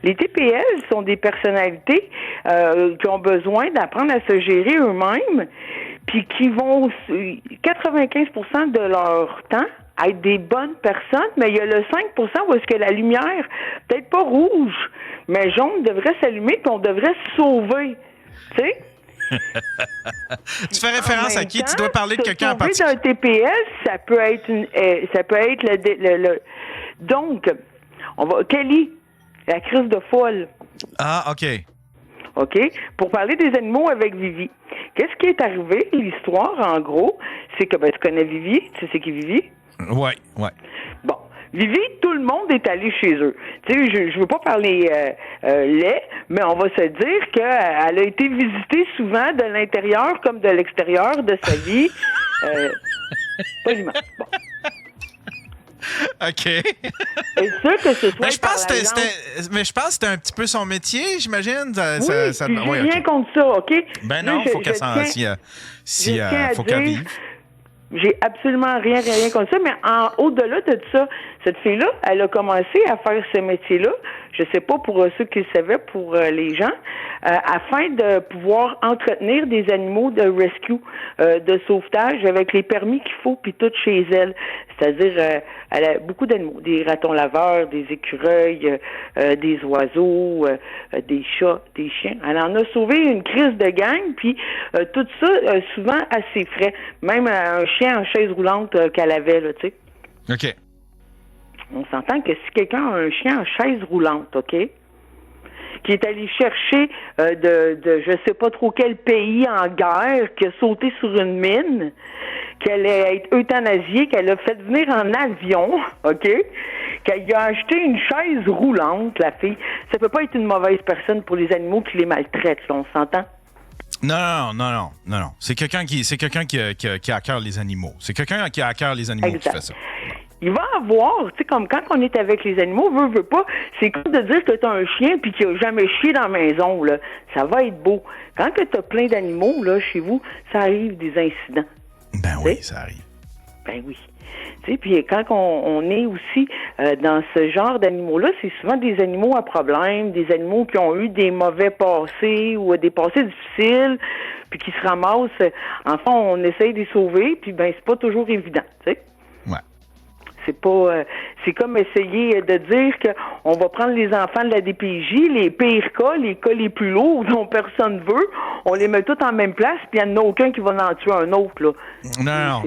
Les Les TPL sont des personnalités qui ont besoin d'apprendre à se gérer eux-mêmes, puis qui vont 95% de leur temps être des bonnes personnes, mais il y a le 5% où est-ce que la lumière, peut-être pas rouge, mais jaune, devrait s'allumer, puis on devrait se sauver. Tu sais? Tu fais référence En à même qui? Tu temps, dois parler de se quelqu'un en sauver particulier. d'un TPS, ça peut être donc, Kelly, la crise de folle. Ah, OK. OK? Pour parler des animaux avec Vivi. Qu'est-ce qui est arrivé? L'histoire, en gros, c'est que, tu connais Vivi? Tu sais c'est qui Vivi? Ouais. Bon. Vivi, tout le monde est allé chez eux. Tu sais, je veux pas parler laid, mais on va se dire qu'elle a été visitée souvent de l'intérieur comme de l'extérieur de sa vie. Poliment. Bon. OK. Est-ce sûr que ce soit Mais je pense par que la mais je pense que c'était un petit peu son métier, j'imagine. Oui, puis j'ai ouais, rien OK. contre ça, OK? Ben Là, non, faut qu'elle tiens- faut qu'elle vive. J'ai absolument rien contre ça, mais au-delà de ça, cette fille-là, elle a commencé à faire ce métier-là, je sais pas pour ceux qui le savaient, pour les gens, afin de pouvoir entretenir des animaux de rescue, de sauvetage, avec les permis qu'il faut, puis tout chez elle. C'est-à-dire, elle a beaucoup d'animaux, des ratons laveurs, des écureuils, des oiseaux, des chats, des chiens. Elle en a sauvé une crise de gang, puis tout ça, souvent, à ses frais. Même un chien en chaise roulante qu'elle avait, là, tu sais. OK. On s'entend que si quelqu'un a un chien en chaise roulante, OK, qui est allé chercher de je sais pas trop quel pays en guerre, qui a sauté sur une mine, qu'elle allait être euthanasiée, qu'elle a fait venir en avion, OK, qu'elle a acheté une chaise roulante, la fille, ça peut pas être une mauvaise personne pour les animaux qui les maltraitent, là, on s'entend? Non. C'est quelqu'un qui a à cœur les animaux. C'est quelqu'un qui a à cœur les animaux qui fait ça. Il va avoir, tu sais, comme quand on est avec les animaux, veut pas, c'est comme de dire que t'as un chien puis qu'il a jamais chié dans la maison, là. Ça va être beau. Quand que t'as plein d'animaux, là, chez vous, ça arrive des incidents. Ben oui, ça arrive. Ben oui. Tu sais, puis quand on est aussi dans ce genre d'animaux-là, c'est souvent des animaux à problème, des animaux qui ont eu des mauvais passés ou des passés difficiles, puis qui se ramassent. Enfin, on essaye de les sauver, puis ben c'est pas toujours évident, tu sais. Ouais. C'est pas, c'est comme essayer de dire que on va prendre les enfants de la DPJ, les pires cas, les cas les plus lourds dont personne veut, on les met tous en même place, puis il n'y en a aucun qui va en tuer un autre, là.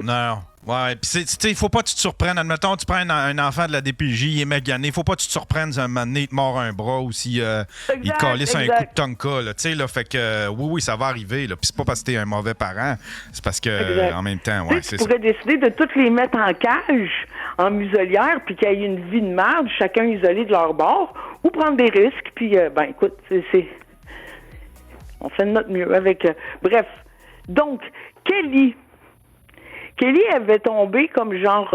Non. Ouais, puis tu sais, il faut pas que tu te surprennes. Admettons, tu prends un enfant de la DPJ, il est magané. Il faut pas que tu te surprennes un moment donné, il te mord un bras ou si il te calisse un coup de tonka, là. Tu sais, là, fait que oui, ça va arriver, là. Puis c'est pas parce que t'es un mauvais parent, c'est parce que, en même temps, ouais, c'est ça. Tu pourrais décider de tous les mettre en cage, en muselière, puis qu'il y ait une vie de merde, chacun isolé de leur bord, ou prendre des risques, puis, ben, écoute, c'est... On fait de notre mieux avec... Bref. Donc, Kelly avait tombé comme genre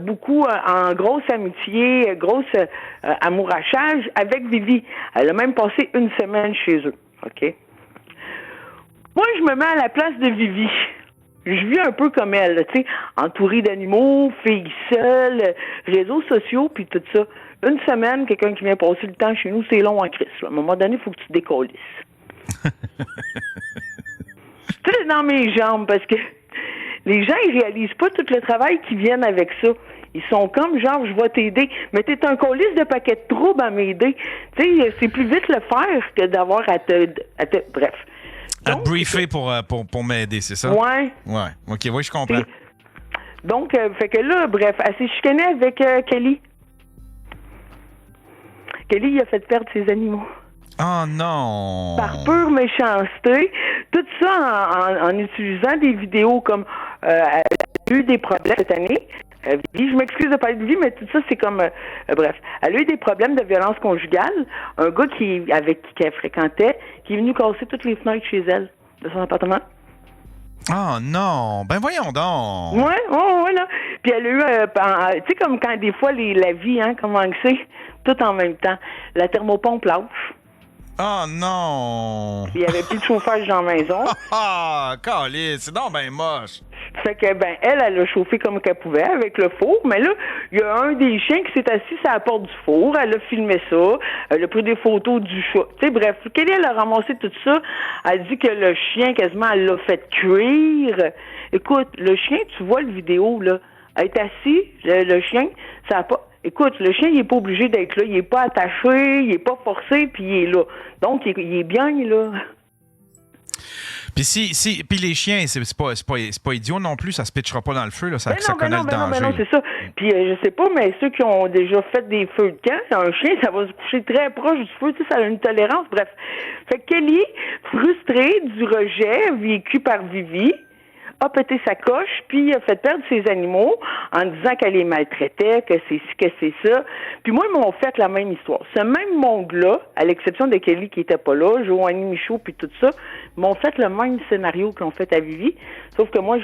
beaucoup en grosse amitié, grosse amourachage avec Vivi. Elle a même passé une semaine chez eux. OK? Moi, je me mets à la place de Vivi. Je vis un peu comme elle, tu sais, entourée d'animaux, fille seule, réseaux sociaux, puis tout ça. Une semaine, quelqu'un qui vient passer le temps chez nous, c'est long en crise. À un moment donné, il faut que tu te décollisses. C'est dans mes jambes, parce que les gens, ils réalisent pas tout le travail qui vient avec ça. Ils sont comme, genre, je vais t'aider. Mais t'es un colis de paquets de troubles à m'aider. Tu sais, c'est plus vite le faire que d'avoir à te... Bref. Donc, à te briefer pour m'aider, c'est ça? Ouais. Ouais. OK, oui, je comprends. Donc, fait que là, bref, elle s'est chicanée avec Kelly. Kelly, il a fait perdre ses animaux. Oh non! Par pure méchanceté. Tout ça en utilisant des vidéos comme elle a eu des problèmes cette année. Vivi, je m'excuse de parler de Vivi, mais tout ça, c'est comme... bref, elle a eu des problèmes de violence conjugale. Un gars avec qui elle fréquentait, qui est venu casser toutes les fenêtres chez elle, de son appartement. Oh non! Ben voyons donc! Ouais, là. Puis elle a eu... tu sais, comme quand des fois, la vie, hein, comment c'est, tout en même temps. La thermopompe lâche. Oh non! Il n'y avait plus de chauffage dans la maison. Ah, calé, c'est donc ben moche. Fait que, ben, elle a chauffé comme qu'elle pouvait avec le four, mais là, il y a un des chiens qui s'est assis à la porte du four, elle a filmé ça, elle a pris des photos du chat. Tu sais, bref, Kelly, elle a ramassé tout ça, elle dit que le chien, quasiment, elle l'a fait cuire. Écoute, le chien, tu vois le vidéo, là, elle est assis, le chien, ça a pas... Écoute, le chien, il est pas obligé d'être là. Il est pas attaché, il est pas forcé, puis il est là. Donc, il est bien, là. Puis puis les chiens, c'est pas idiot non plus, ça se pitchera pas dans le feu, là, ça connaît le danger. Non, c'est ça. Puis je sais pas, mais ceux qui ont déjà fait des feux de camp, un chien, ça va se coucher très proche du feu, tu sais, ça a une tolérance, bref. Fait que Kelly, frustrée du rejet vécu par Vivi, a pété sa coche, puis a fait perdre ses animaux en disant qu'elle les maltraitait, que c'est ci, que c'est ça. Puis moi, ils m'ont fait la même histoire. Ce même monde-là, à l'exception de Kelly qui était pas là, Joanie Michaud, puis tout ça, m'ont fait le même scénario qu'ils ont fait à Vivi. Sauf que moi,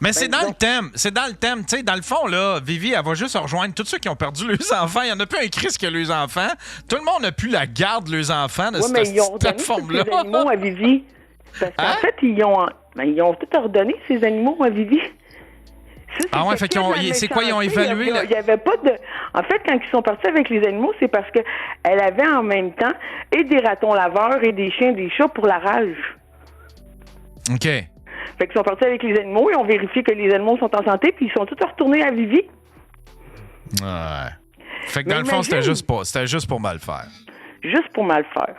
Mais c'est dans le thème. C'est dans le thème. Tu sais, dans le fond, là, Vivi, elle va juste rejoindre tous ceux qui ont perdu leurs enfants. Il y en a plus un Christ que leurs enfants. Tout le monde n'a plus la garde de leurs enfants de cette plateforme-là. Les animaux à Vivi. Parce qu'en fait, ils ont tout ordonné, ces animaux à Vivi. Ça, ouais, fait c'est quoi, ils ont évalué? Il y avait pas de... En fait, quand ils sont partis avec les animaux, c'est parce qu'elle avait en même temps et des ratons laveurs et des chiens, des chats pour la rage. OK. Fait qu'ils sont partis avec les animaux, ils ont vérifié que les animaux sont en santé, puis ils sont tous retournés à Vivi. Ouais. Fait que dans le fond, c'était juste pour mal faire. Juste pour mal faire.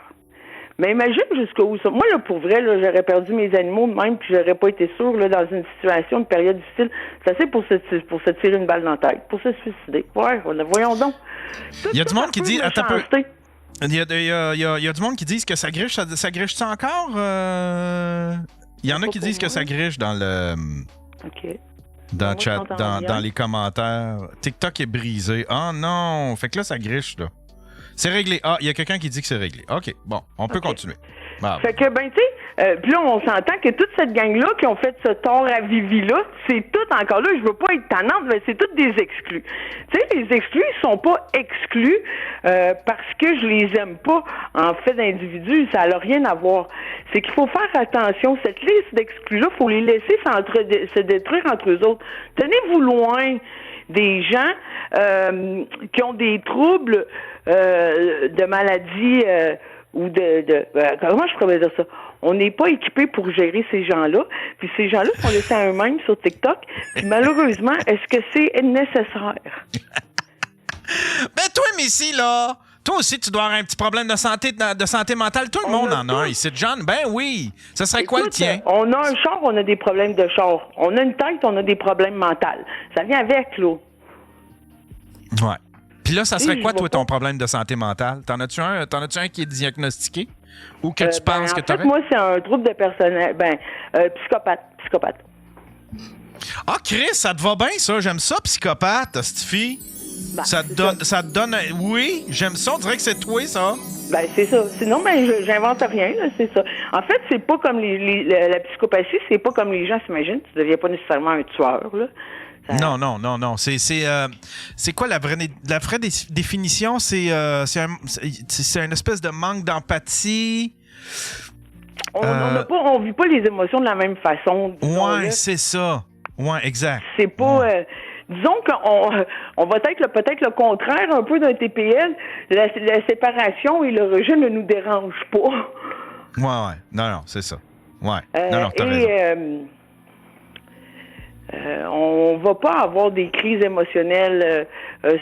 Mais imagine jusqu'où ça. Moi, là, pour vrai, là, j'aurais perdu mes animaux de même, puis j'aurais pas été sûre, là, dans une situation, une période difficile. C'est assez pour se tirer une balle dans la tête, pour se suicider. Ouais, voyons donc. Il y a du monde qui dit... Attends un peu. Il y a du monde qui dit que ça griche. Ça griche-tu encore? Il y en a qui disent que ça griche dans le... OK. Dans le chat, dans les commentaires. TikTok est brisé. Ah non! Fait que là, ça griche, là. C'est réglé. Ah, il y a quelqu'un qui dit que c'est réglé. OK, bon, on peut continuer. Ah, fait que, ben, tu sais, puis là, on s'entend que toute cette gang-là qui ont fait ce tort à Vivi-là, c'est tout encore là, je veux pas être tannante, mais c'est toutes des exclus. Tu sais, les exclus, ils sont pas exclus parce que je les aime pas en fait d'individus, ça n'a rien à voir. C'est qu'il faut faire attention. Cette liste d'exclus-là, il faut les laisser se détruire entre eux autres. Tenez-vous loin des gens qui ont des troubles de maladies ou comment je pourrais dire ça? On n'est pas équipé pour gérer ces gens-là. Puis ces gens-là sont laissés à eux-mêmes sur TikTok. Puis malheureusement, est-ce que c'est nécessaire? Ben toi, Missy, là, toi aussi, tu dois avoir un petit problème de santé mentale. Tout le monde en a un ici. John, ben oui. Ça serait quoi le tien? On a un char, on a des problèmes de char. On a une tête, on a des problèmes mentaux. Ça vient avec, là. Ouais. Puis là, ça serait quoi, toi, ton problème de santé mentale? T'en as-tu un qui est diagnostiqué? Ou que tu penses que tu aurais? Moi, c'est un trouble de personnel. Psychopathe. Ah, Chris, ça te va bien, ça. J'aime ça, psychopathe, cette fille. Ça te donne... Oui, j'aime ça. On dirait que c'est toi, ça. Ben, c'est ça. Sinon, j'invente rien, là, c'est ça. En fait, c'est pas comme la psychopathie, c'est pas comme les gens s'imaginent. Tu deviens pas nécessairement un tueur, là. Non. C'est quoi la vraie définition? C'est une espèce de manque d'empathie. On vit pas les émotions de la même façon. Ouais, c'est ça. Ouais, exact. C'est pas... disons qu'on va être peut-être le contraire un peu d'un TPL. La séparation et le rejet ne nous dérangent pas. Ouais. Non, c'est ça. Ouais. Non, t'as raison. On va pas avoir des crises émotionnelles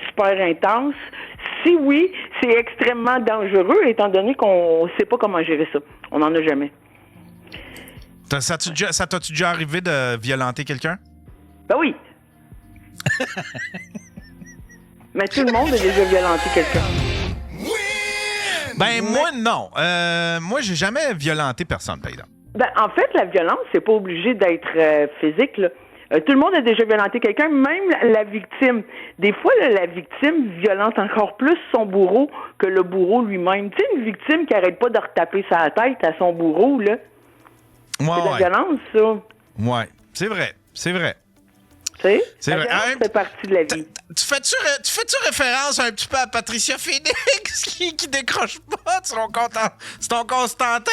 super intenses. Si oui, c'est extrêmement dangereux, étant donné qu'on sait pas comment gérer ça. On n'en a jamais. Ça t'as-tu déjà arrivé de violenter quelqu'un? Ben oui. Mais tout le monde a déjà violenté quelqu'un. Ben moi, non. Moi, j'ai jamais violenté personne, par exemple. Ben, en fait, la violence, c'est pas obligé d'être physique, là. Tout le monde a déjà violenté quelqu'un, même la victime. Des fois, là, la victime violente encore plus son bourreau que le bourreau lui-même. Tu sais, une victime qui arrête pas de retaper sa tête à son bourreau, là. C'est de la violence, ça. Ouais, c'est vrai. Tu sais, la violence fait partie de la vie. Tu fais-tu référence un petit peu à Patricia Phoenix qui décroche pas sur ton Constantin?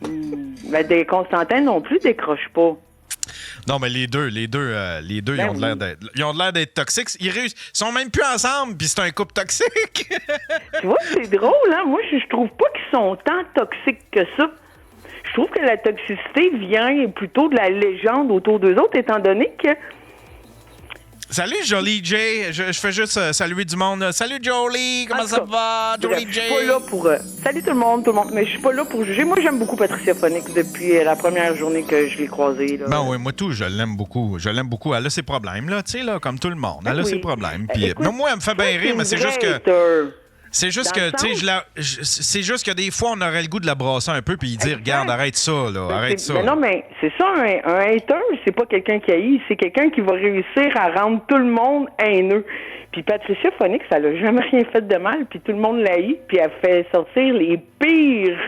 Ben, des Constantins non plus décrochent pas. Non, mais les deux, ils ont l'air d'être toxiques. Ils sont même plus ensemble, puis c'est un couple toxique. Tu vois, c'est drôle, hein? Moi, je trouve pas qu'ils sont tant toxiques que ça. Je trouve que la toxicité vient plutôt de la légende autour d'eux autres, étant donné que... Salut, Jolie J. Je fais juste saluer du monde. Salut, Jolie. Comment ça va, Jolie J? Je suis pas là pour... Salut tout le monde. Mais je suis pas là pour juger. Moi, j'aime beaucoup Patricia Phoenix depuis la première journée que je l'ai croisée. Là. Ben oui, moi tout, je l'aime beaucoup. Elle a ses problèmes, là, tu sais, là, comme tout le monde. Elle a ses problèmes. Puis, moi, elle me fait bien rire, mais c'est juste que... C'est juste que, tu sais, c'est juste que des fois, on aurait le goût de la brasser un peu puis dire, regarde, arrête ça, là, arrête ça. Mais non, mais c'est ça, un hater, c'est pas quelqu'un qui haït, c'est quelqu'un qui va réussir à rendre tout le monde haineux. Puis Patricia Phoenix, elle a jamais rien fait de mal, puis tout le monde l'haït, puis elle fait sortir les pires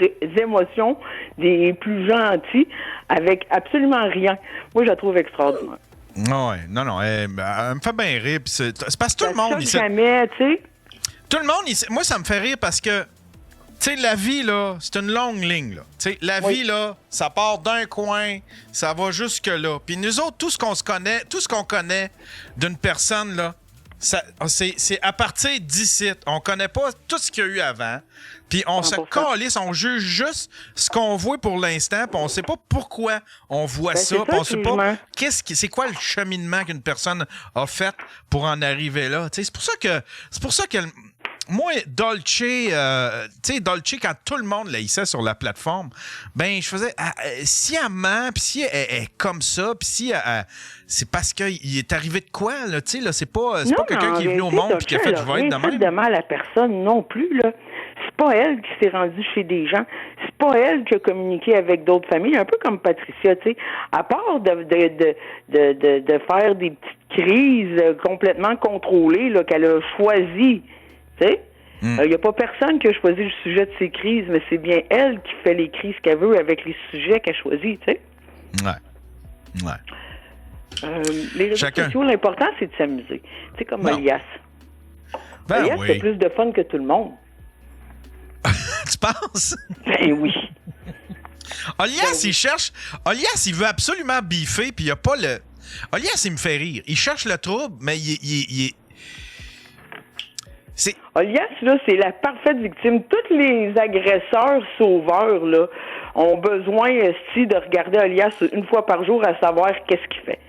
émotions des plus gentils avec absolument rien. Moi, je la trouve extraordinaire. Ouais, non, elle me fait bien rire, puis c'est parce que tout le monde... jamais, tu sais... Tout le monde, moi, ça me fait rire parce que, tu sais, la vie, là, c'est une longue ligne, là. Tu sais, la vie, là, ça part d'un coin, ça va jusque-là. Puis nous autres, tout ce qu'on connaît d'une personne, là, c'est à partir d'ici. On connaît pas tout ce qu'il y a eu avant. Puis on se calisse, on juge juste ce qu'on voit pour l'instant, puis on sait pas pourquoi on voit ça, puis on sait pas c'est quoi le cheminement qu'une personne a fait pour en arriver là. Tu sais, c'est pour ça que moi, Dolce, tu sais, Dolce, quand tout le monde l'haïssait sur la plateforme, ben, je faisais, si elle ment, puis si elle est comme ça, puis si c'est parce qu'il est arrivé de quoi, là, tu sais, là, c'est pas quelqu'un qui est venu au monde puis qui a fait du vote de même. Elle n'a fait de mal à personne non plus, là. C'est pas elle qui s'est rendue chez des gens. C'est pas elle qui a communiqué avec d'autres familles, un peu comme Patricia, tu sais. À part de faire des petites crises complètement contrôlées, là, qu'elle a choisi, tu sais. Il n'y a pas personne qui a choisi le sujet de ces crises, mais c'est bien elle qui fait les crises qu'elle veut avec les sujets qu'elle choisit, tu sais. Ouais. Les réseaux sociaux, l'important, c'est de s'amuser. Tu sais, comme Elias. Elias, c'est plus de fun que tout le monde. Tu penses? Ben oui. Elias, il veut absolument biffer, puis il n'y a pas le... Elias, il me fait rire. Il cherche le trouble, mais il est... Elias, là, c'est la parfaite victime. Tous les agresseurs sauveurs, là, ont besoin, de regarder Elias une fois par jour à savoir qu'est-ce qu'il fait.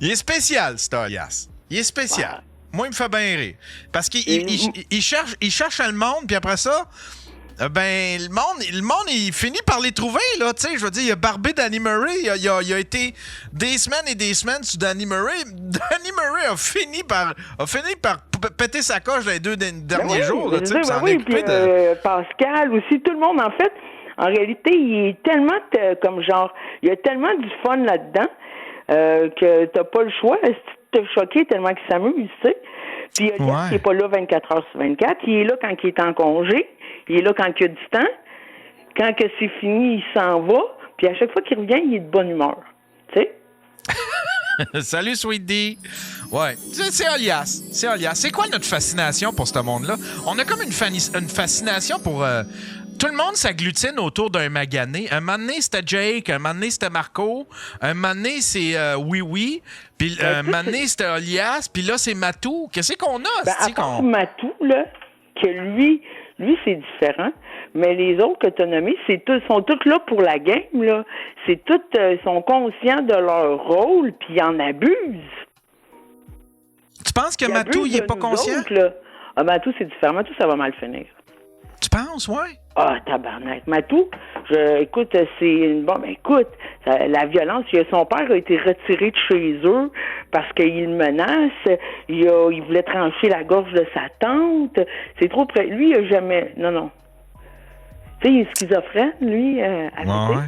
Il est spécial, cet Elias. Il est spécial. Ouais. Moi, il me fait bien rire. Parce qu'il cherche le monde, puis après ça, ben, le monde, il finit par les trouver, là. Tu sais, je veux dire, il a barbé Danny Murray. Il a été des semaines et des semaines sur Danny Murray. Danny Murray a fini par péter sa coche les 2 derniers jours. Là, puis Pascal aussi, tout le monde, en fait, en réalité, il est tellement comme genre, il y a tellement du fun là-dedans que t'as pas le choix. T'es choqué tellement qu'il s'amuse, tu sais. Puis il n'est pas là 24 heures sur 24. Il est là quand il est en congé. Il est là quand il a du temps. Quand que c'est fini, il s'en va. Puis à chaque fois qu'il revient, il est de bonne humeur. Tu sais? Salut, Sweet D. Ouais. C'est Elias. C'est Elias. C'est quoi notre fascination pour ce monde-là? On a comme une fascination pour... tout le monde s'agglutine autour d'un magané. Un moment donné, c'était Jake. Un moment donné, c'était Marco. Un moment donné, c'est Oui. Puis un moment donné, c'était Elias. Puis là, c'est Matou. Qu'est-ce qu'on a? À part Matou, là, que lui, c'est différent. Mais les autres que tu as nommés, sont tous là pour la game, là. C'est tous, ils sont conscients de leur rôle, puis ils en abusent. Tu penses que Matou, il est pas conscient? Matou, c'est différent. Matou, ça va mal finir. Tu penses, ouais? Ah, tabarnak. Matou, écoute, la violence, son père a été retiré de chez eux parce qu'il menace, il voulait trancher la gorge de sa tante. C'est trop près. Lui, il a jamais... Non. Tu sais, il est schizophrène, lui, à côté.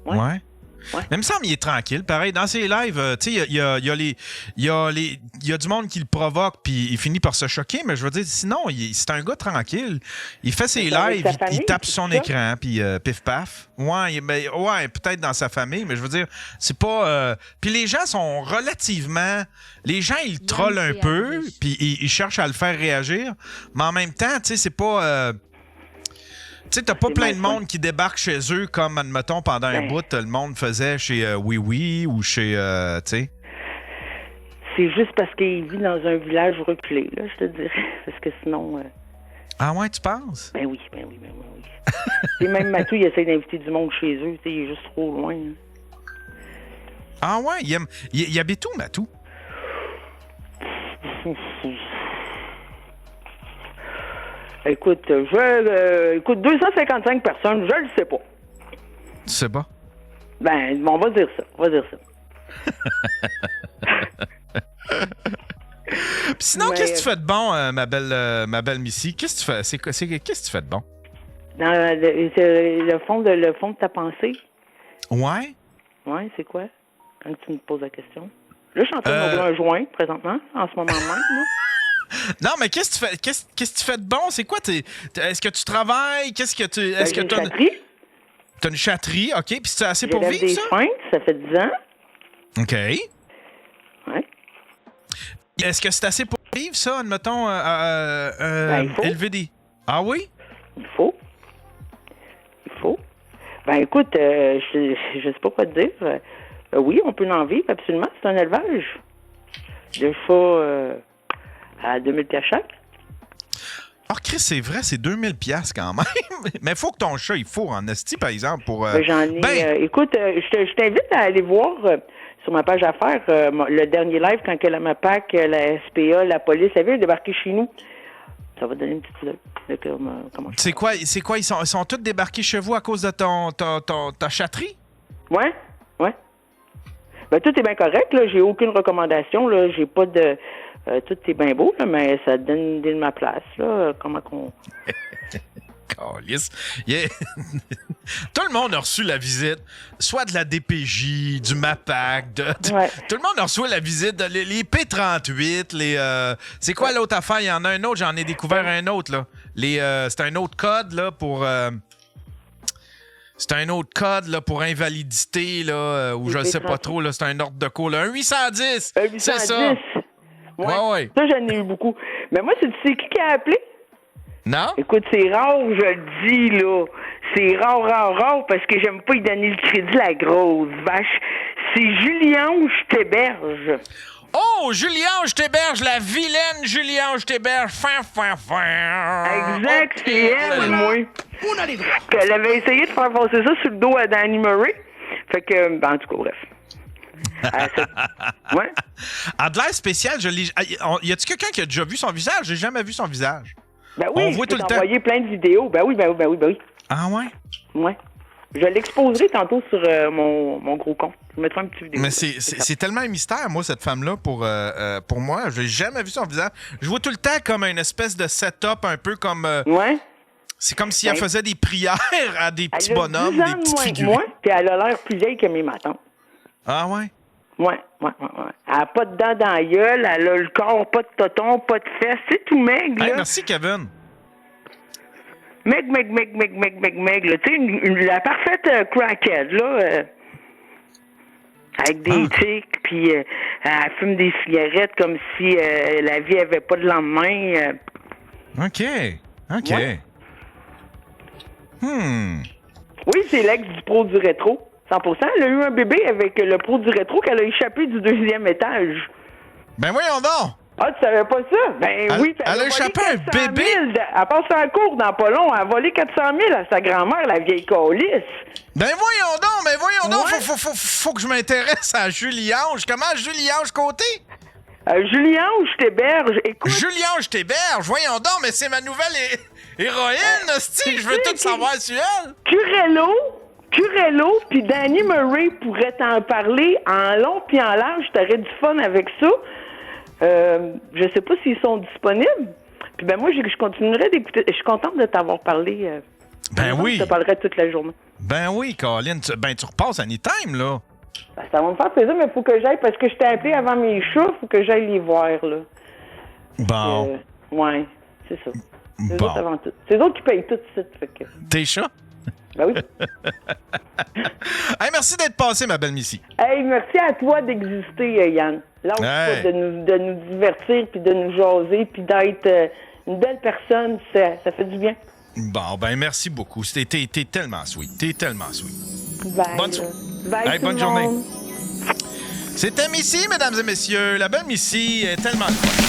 Ouais. Mais il me semble qu'il est tranquille. Pareil, dans ses lives, tu sais, il y a du monde qui le provoque puis il finit par se choquer, mais je veux dire, sinon, c'est un gars tranquille. Il fait ses lives, il tape sur son écran, puis pif-paf. Ouais, peut-être dans sa famille, mais je veux dire, c'est pas... Puis les gens sont relativement... Les gens, ils trollent un peu, puis ils cherchent à le faire réagir, mais en même temps, tu sais, c'est pas... Tu sais, t'as pas plein de monde qui débarque chez eux comme, admettons, pendant un bout, le monde faisait chez Oui ou chez, tu sais. C'est juste parce qu'il vit dans un village reculé, là, je te dirais. Parce que sinon... Ah ouais, tu penses? Ben oui. Et même Matou, il essaie d'inviter du monde chez eux, tu sais, il est juste trop loin. Hein. Ah ouais? Il habite où, Matou? Écoute, 255 personnes, je le sais pas. Tu sais pas? Ben, on va dire ça. Puis sinon, qu'est-ce que tu fais de bon, ma belle Missy? Qu'est-ce que tu fais? Qu'est-ce que tu fais de bon? Dans le fond de ta pensée? Ouais? Ouais, c'est quoi? Quand tu me poses la question. Là, je suis en train de m'ouvrir un joint, présentement, en ce moment même, là. Non, mais qu'est-ce que tu fais? Qu'est-ce que tu fais de bon? C'est quoi? Est-ce que tu travailles? Est-ce que tu... Est-ce que tu as une chatterie? T'as une chatterie, OK. Puis c'est assez pour vivre, ça? Ça fait 10 ans. OK. Ouais. Est-ce que c'est assez pour vivre, ça, admettons, il faut. élever des... Ah oui? Il faut. Ben, écoute, je sais pas quoi te dire. Oui, on peut en vivre, absolument. C'est un élevage. Des fois... à 2000$ chaque. Oh, Chris, c'est vrai, c'est 2000$ quand même. Mais il faut que ton chat, il faut en esti, par exemple, pour... J'en ai... écoute, je t'invite à aller voir sur ma page affaires le dernier live quand que la MAPAC, la SPA, la police, la ville débarqué chez nous. Ça va donner une petite idée de comment C'est quoi? Ils sont tous débarqués chez vous à cause de ta chatterie? Ouais. Ben, tout est bien correct, là. J'ai aucune recommandation, là. J'ai pas de... tout est bien beau, là, mais ça donne une idée de ma place, là. Comment qu'on... Calisse. Yeah. Tout le monde a reçu la visite, soit de la DPJ, du MAPAC, Ouais. tout le monde a reçu la visite, les P38, c'est quoi l'autre affaire? Il y en a un autre, j'en ai découvert un autre, là. C'est un autre code, là, pour... c'est un autre code là, pour invalidité, là, ou je ne sais pas trop, là, c'est un ordre de cours. Là. Un 810! Un 810. C'est ça! Ouais. Ça, j'en ai eu beaucoup. Mais moi, c'est qui a appelé? Non? Écoute, c'est rare, je le dis, là. C'est rare, parce que j'aime pas y donner le crédit, la grosse vache. C'est Julien Théberge. Oh, Julien Théberge, la vilaine Julien Théberge. Fin. Exact, c'est elle, moi. Elle avait essayé de faire passer ça sur le dos à Danny Murray. Fait que, en tout cas, bref. Ouais. En de l'air spécial, y a-tu quelqu'un qui a déjà vu son visage? J'ai jamais vu son visage. Ben oui, on voit tout le temps. envoyé plein de vidéos. Ben oui. Ah ouais? Ouais. Je l'exposerai tantôt sur mon gros compte. Je mettrai un petit vidéo. Mais c'est tellement un mystère, moi, cette femme-là, pour moi. Je n'ai jamais vu son visage. Je vois tout le temps comme une espèce de setup, un peu comme... Ouais. C'est comme si elle faisait des prières à des petits bonhommes, des petites figurines. Moi, puis elle a l'air plus vieille que mes matons. Ah ouais? Ouais. Elle a pas de dents dans la gueule, elle a le corps, pas de toton, pas de fesses, c'est tout maigre, là. Hey, merci, Kevin. Maigre, là. Tu sais, la parfaite crackhead, là. Avec des tics, puis elle fume des cigarettes comme si la vie avait pas de lendemain. OK. Ouais. Oui, c'est l'ex du pro du rétro. 100%. Elle a eu un bébé avec le pro du rétro qu'elle a échappé du 2e étage. Ben voyons donc! Ah, tu savais pas ça? Ben oui. Elle a échappé un bébé? Elle passe en cours dans pas long. Elle a volé 400 000 à sa grand-mère, la vieille calice. Ben voyons donc! Faut que je m'intéresse à Julie-Ange. Comment Julie-Ange Côté? Julie-Ange Théberge, écoute... Julie-Ange Théberge, voyons donc, mais c'est ma nouvelle héroïne, hostie, je veux tout savoir sur elle. Curello, puis Danny Murray pourrait t'en parler en long puis en large. T'aurais du fun avec ça. Je sais pas s'ils sont disponibles. Puis ben moi, je continuerai d'écouter. Je suis contente de t'avoir parlé. Ben oui. Je te parlerai toute la journée. Ben oui, Colin. Tu repasses anytime, là. Ben, ça va me faire plaisir, mais il faut que j'aille, parce que je t'ai appelé avant mes chats, il faut que j'aille les voir, là. Bon. Ouais, c'est ça. C'est Bon. autres avant tout. C'est eux autres qui payent tout ça, fait que... Tes chats? Ben oui. Hey, merci d'être passé, ma belle Missy. Hey, merci à toi d'exister, Yann. Lâche Hey. pas de nous divertir, puis de nous jaser, puis d'être une belle personne, ça fait du bien. Bon, ben merci beaucoup. T'es tellement sweet. T'es tellement sweet. Bye. Bonne Bye, Hey, tout bonne le journée. monde. C'était Missy, mesdames et messieurs. La belle Missy est tellement fun.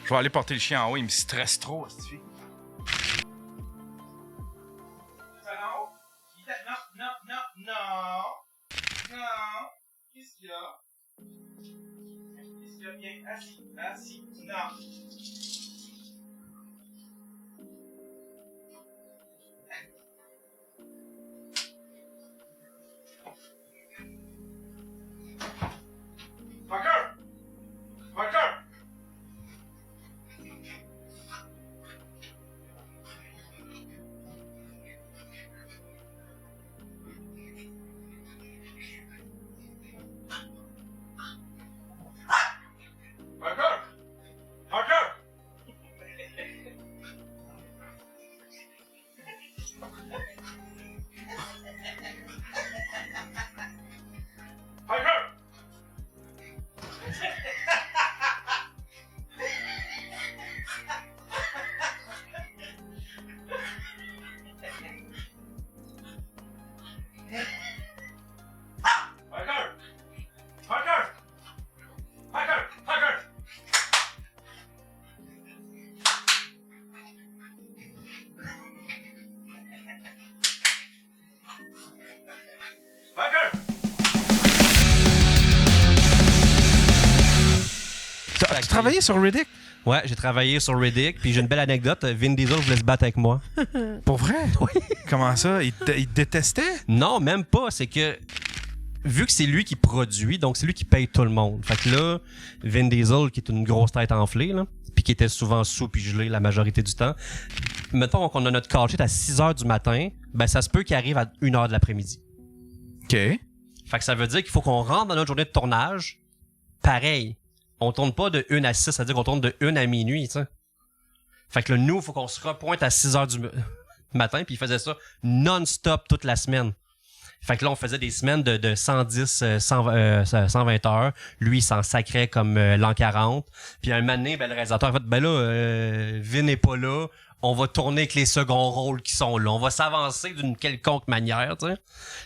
Je vais aller porter le chien en haut, il me stresse trop, cette fille. Non. Qu'est-ce qu'il y a? Qu'est-ce qu'il y a? Bien, assis. Non. Fucker! travaillé sur Riddick? Ouais, j'ai travaillé sur Riddick, puis j'ai une belle anecdote. Vin Diesel voulait se battre avec moi. Pour vrai? Oui. Comment ça? Il te détestait? Non, même pas. C'est que, vu que c'est lui qui produit, donc c'est lui qui paye tout le monde. Fait que là, Vin Diesel, qui est une grosse tête enflée, là, puis qui était souvent sous puis gelé la majorité du temps, mettons qu'on a notre call sheet à 6h du matin, ben ça se peut qu'il arrive à 1h de l'après-midi. OK. Fait que ça veut dire qu'il faut qu'on rentre dans notre journée de tournage, pareil. On tourne pas de 1 à 6, c'est-à-dire qu'on tourne de 1 à minuit, tu sais. Fait que là, nous, il faut qu'on se repointe à 6h du matin, puis il faisait ça non-stop toute la semaine. Fait que là, on faisait des semaines de 110, 120 heures. Lui, il s'en sacrait comme l'an 40. Puis un moment donné, ben, le réalisateur a fait, ben là, Vin n'est pas là. On va tourner avec les seconds rôles qui sont là. On va s'avancer d'une quelconque manière, tu sais.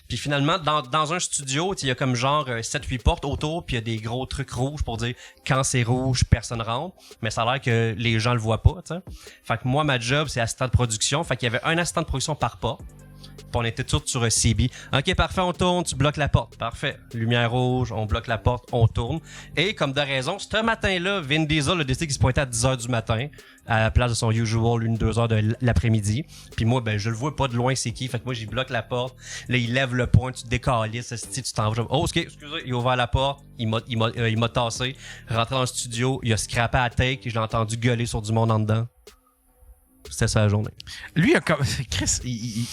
Puis finalement, dans un studio, il y a comme genre 7-8 portes autour, puis il y a des gros trucs rouges pour dire quand c'est rouge, personne rentre. Mais ça a l'air que les gens le voient pas, tu sais. Fait que moi, ma job, c'est assistant de production. Fait qu'il y avait un assistant de production par porte. Puis on était tous sur un CB. OK, parfait, on tourne, tu bloques la porte. Parfait. Lumière rouge, on bloque la porte, on tourne. Et comme de raison, ce matin-là, Vin Diesel a décidé qu'il se pointait à 10h du matin à la place de son usual 1-2 heures de l'après-midi. Puis moi, ben je le vois pas de loin c'est qui. Fait que moi, j'y bloque la porte. Là, il lève le poing, tu te décalisses, tu t'en vas. Oh, excusez, il a ouvert la porte, il m'a tassé. Rentré dans le studio, il a scrappé à la take, je l'ai entendu gueuler sur du monde en dedans. C'était ça la journée. Lui, il a comme. Chris, Puis